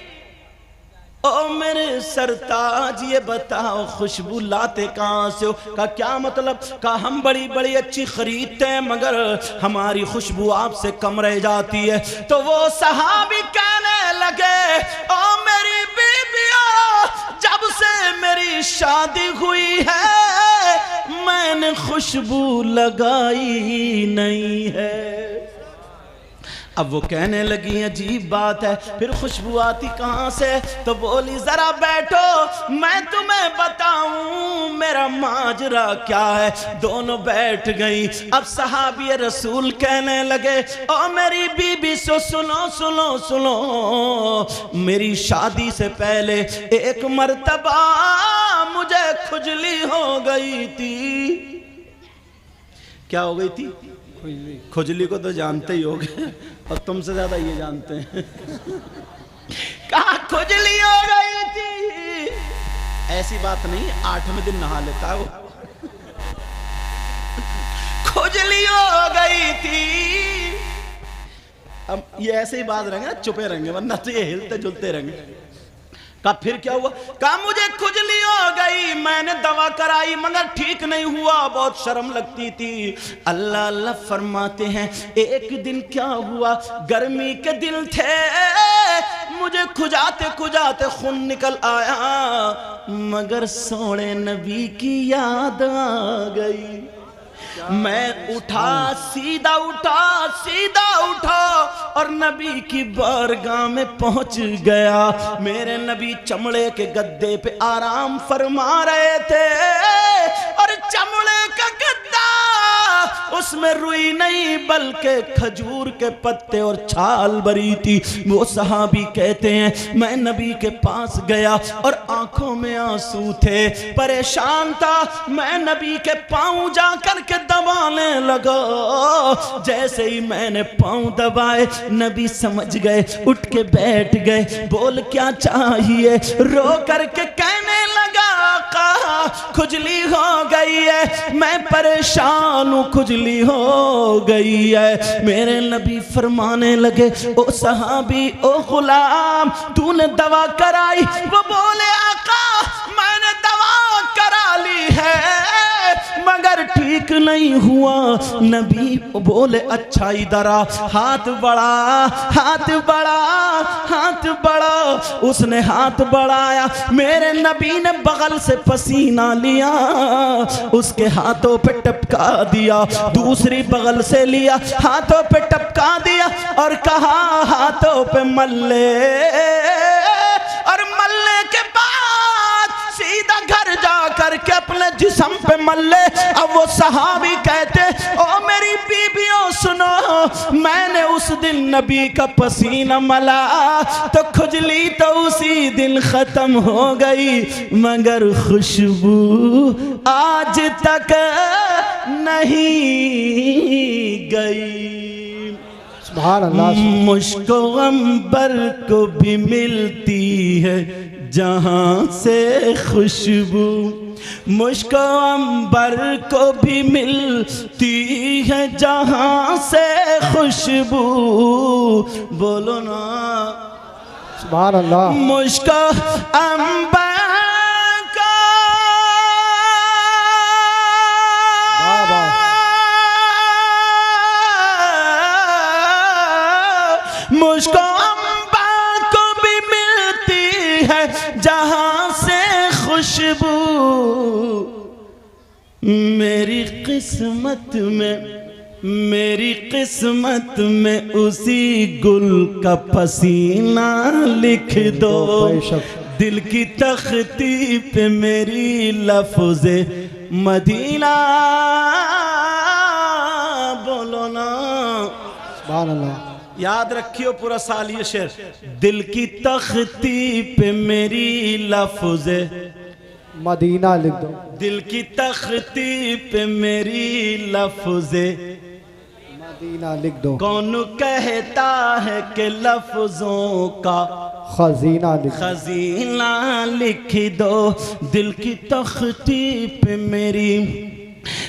ओ मेरे सरताज ये बताओ खुशबू लाते कहां से हो? का क्या मतलब? का हम बड़ी बड़ी अच्छी खरीदते हैं मगर हमारी खुशबू आपसे कम रह जाती है। तो वो सहाबी कहने लगे, ओ मेरी बीबियों, जब से मेरी शादी हुई है मैंने खुशबू लगाई नहीं है। अब वो कहने लगी अजीब बात है, फिर खुशबू आती कहां से? तो बोली जरा बैठो मैं तुम्हें बताऊं मेरा माजरा क्या है। दोनों बैठ गई। अब सहाबी रसूल कहने लगे, ओ मेरी बीबी सुनो, मेरी शादी से पहले एक मर्तबा मुझे खुजली हो गई थी। क्या हो गई थी? खुजली को तो जानते ही होगे और तुमसे ज्यादा ये जानते हैं। कहा खुजली हो गई थी? ऐसी बात नहीं, 8वें दिन नहा लेता है वो। खुजली हो गई थी। अब ये ऐसे ही बात रहेंगे, चुपे रहेंगे, वरना तो ये हिलते जुलते रहेंगे। कहा फिर क्या हुआ? कहा मुझे खुजली हो गई, मैंने दवा कराई मगर ठीक नहीं हुआ, बहुत शर्म लगती थी। अल्लाह अल्लाह फरमाते हैं, एक दिन क्या हुआ, गर्मी के दिन थे, मुझे खुजाते खुजाते खून निकल आया मगर सोने नबी की याद आ गई। मैं उठा सीधा उठा और नबी की बारगाह में पहुंच गया। मेरे नबी चमड़े के गद्दे पे आराम फरमा रहे थे और चमड़े का गद्दा उसमें रुई नहीं बल्कि खजूर के पत्ते और छाल भरी थी। वो सहाबी कहते हैं मैं नबी के पास गया और आंखों में आंसू थे, परेशान था। मैं नबी के पांव जा करके दबाने लगा। जैसे ही मैंने पांव दबाए नबी समझ गए, उठ के बैठ गए। बोल क्या चाहिए? रो करके कहने लगा आका खुजली हो गई है, मैं परेशान हूँ, खुजली हो गई है। मेरे नबी फरमाने लगे ओ सहाबी ओ गुलाम तूने दवा कराई? वो बोले आका मैंने दवा करा ली है मगर ठीक नहीं हुआ। नबी बोले अच्छा इधर आ, हाथ बढ़ा, हाथ बढ़ा, हाथ बढ़ा। उसने हाथ बढ़ाया, मेरे नबी ने बगल से पसीना लिया, उसके हाथों पे टपका दिया, दूसरी बगल से लिया, हाथों पे टपका दिया और कहा हाथों पे मल्ले। और मल्ले के बाद सीधा घर जा करके अपने जिस्म पे मल्ले। अब वो सहाबी कहते ओ मेरी बीबियों सुनो, मैंने उस दिन नबी का पसीना मला तो खुजली तो उसी दिन खत्म हो गई, मगर खुशबू आज तक नहीं गई। मुझको अंबर को भी मिलती है जहां से खुशबू, मुझको अंबर को भी मिलती है जहां से खुशबू। बोलो ना सुभान अल्लाह। मुझको अंबर को मुझको अंबर को भी मिलती है जहां से खुशबू। मेरी किस्मत में, मेरी किस्मत में उसी गुल का पसीना लिख दो। दिल की तख्ती पे मेरी लफ्ज़े मदीना। बोलो ना सुभान अल्लाह। याद रखियो पूरा साल ये शेर। दिल की तख्ती पे मेरी लफ्ज़े मदीना लिख दो। दिल की तख्ती पे मेरी लफ्ज़े मदीना लिख दो। कौन कहता है कि लफ्ज़ों का खजीना लिख दो। खजीना लिख दो। दिल की तख्ती पे मेरी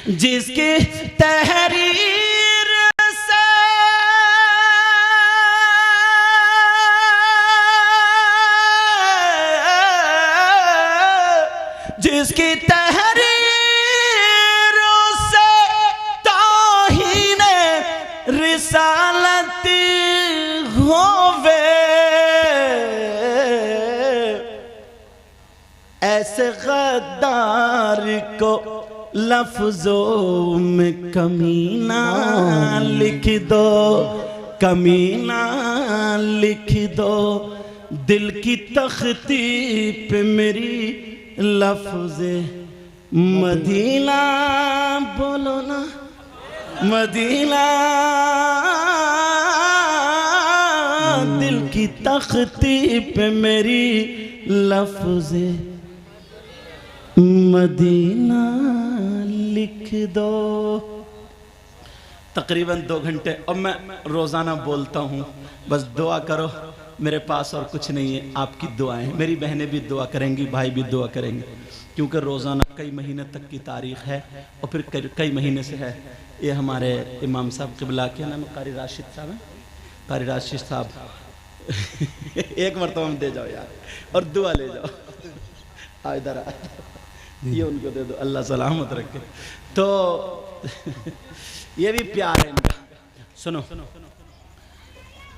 जिसकी तहरीर से जिसकी तहरीर से ताहीने रिसालत होवे, ऐसे गद्दार को लफ्जों में कमीना लिख दो, कमीना लिख दो। दिल की तख्ती पे मेरी लफ्ज़े मदीना। बोलो ना मदीना। दिल की तख्ती पे मेरी लफ्ज़े मदीना लिख दो। तकरीबन 2 घंटे अब मैं रोज़ाना बोलता हूँ, बस दुआ करो मेरे पास और कुछ नहीं है, आपकी दुआएं। मेरी बहनें भी दुआ करेंगी, भाई भी दुआ करेंगे, क्योंकि रोज़ाना कई महीने तक की तारीख़ है और फिर कई महीने से है। ये हमारे इमाम साहब क़िबला के नाम कारी राशिद साहब हैं, कारी राशिद साहब एक मरतबा में दे जाओ यार और दुआ ले जाओ। आ इधर आ, ये उनको दे दो, अल्लाह सलामत रखे। तो ये भी प्यार है इनका। सुनो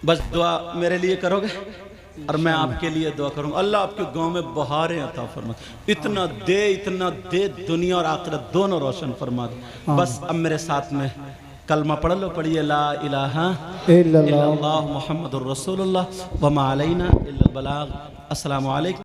बस दुआ मेरे लिए करोगे और मैं आपके लिए दुआ करूँगा। अल्लाह आपके गांव में बहारें अता फरमा, इतना दे दुनिया और आखिरत दोनों रोशन फरमा दे। बस अब मेरे साथ में कलमा पढ़ लो, पढ़िए ला इलाहा इल्लल्लाह मुहम्मदुर रसूलुल्लाह व मा अलैना इल्लल बलाग। अस्सलामु अलैकुम।